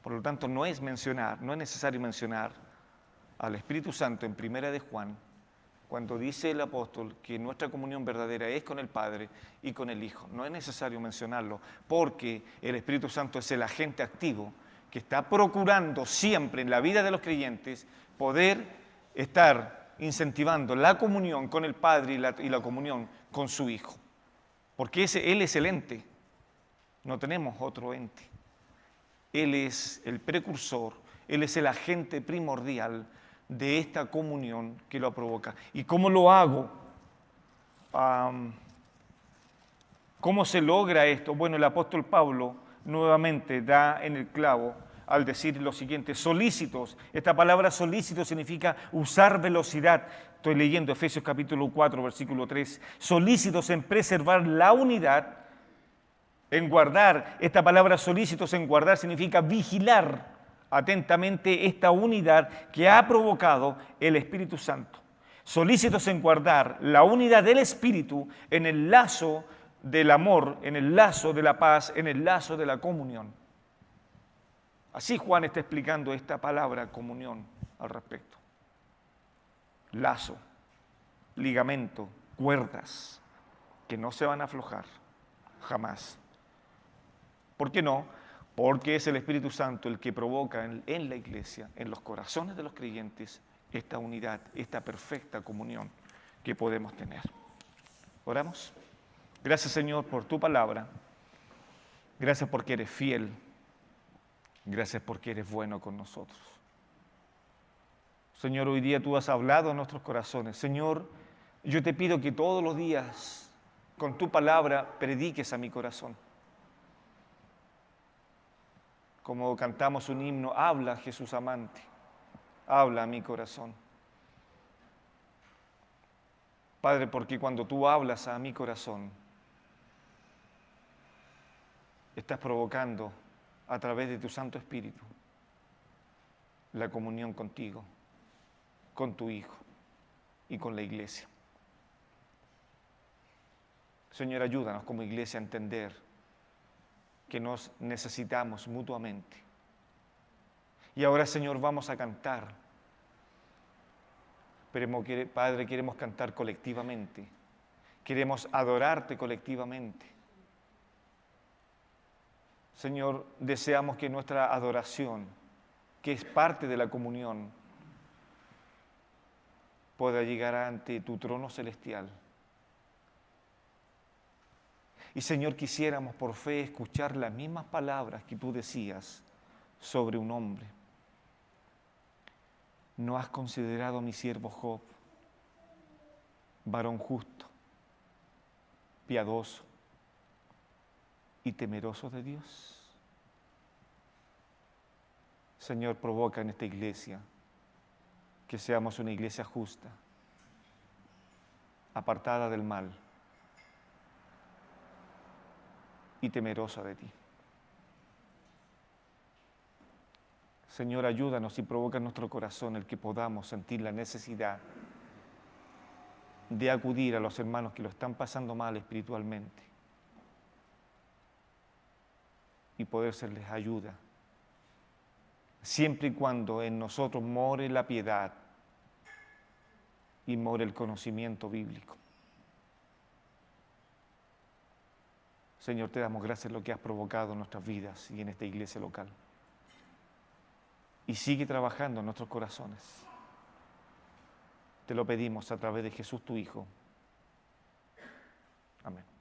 Por lo tanto, no es necesario mencionar al Espíritu Santo en 1 de Juan, cuando dice el apóstol que nuestra comunión verdadera es con el Padre y con el Hijo. No es necesario mencionarlo, porque el Espíritu Santo es el agente activo que está procurando siempre en la vida de los creyentes poder estar incentivando la comunión con el Padre y la comunión con su Hijo. Porque Él es el ente, no tenemos otro ente. Él es el precursor, Él es el agente primordial de esta comunión que lo provoca. ¿Y cómo lo hago? ¿Cómo se logra esto? Bueno, el apóstol Pablo nuevamente da en el clavo al decir lo siguiente, solícitos. Esta palabra solícito significa usar velocidad. Estoy leyendo Efesios capítulo 4, versículo 3. Solícitos en preservar la unidad, en guardar. Esta palabra solícitos en guardar significa vigilar atentamente esta unidad que ha provocado el Espíritu Santo. Solícitos en guardar la unidad del Espíritu en el lazo del amor, en el lazo de la paz, en el lazo de la comunión. Así Juan está explicando esta palabra comunión al respecto. Lazo, ligamento, cuerdas que no se van a aflojar jamás. ¿Por qué no? Porque es el Espíritu Santo el que provoca en la iglesia, en los corazones de los creyentes, esta unidad, esta perfecta comunión que podemos tener. ¿Oramos? Gracias, Señor, por tu palabra. Gracias porque eres fiel. Gracias porque eres bueno con nosotros. Señor, hoy día tú has hablado a nuestros corazones. Señor, yo te pido que todos los días, con tu palabra, prediques a mi corazón. Como cantamos un himno, habla, Jesús amante, habla a mi corazón. Padre, porque cuando tú hablas a mi corazón, estás provocando a través de tu Santo Espíritu la comunión contigo, con tu Hijo y con la iglesia. Señor, ayúdanos como iglesia a entender que nos necesitamos mutuamente. Y ahora, Señor, vamos a cantar. Pero, Padre, queremos cantar colectivamente. Queremos adorarte colectivamente. Señor, deseamos que nuestra adoración, que es parte de la comunión, pueda llegar ante tu trono celestial. Y Señor, quisiéramos por fe escuchar las mismas palabras que tú decías sobre un hombre. ¿No has considerado a mi siervo Job, varón justo, piadoso y temeroso de Dios? Señor, provoca en esta iglesia que seamos una iglesia justa, apartada del mal y temerosa de ti. Señor, ayúdanos y provoca en nuestro corazón el que podamos sentir la necesidad de acudir a los hermanos que lo están pasando mal espiritualmente y poder serles ayuda, siempre y cuando en nosotros more la piedad y more el conocimiento bíblico. Señor, te damos gracias por lo que has provocado en nuestras vidas y en esta iglesia local. Y sigue trabajando en nuestros corazones. Te lo pedimos a través de Jesús tu Hijo. Amén.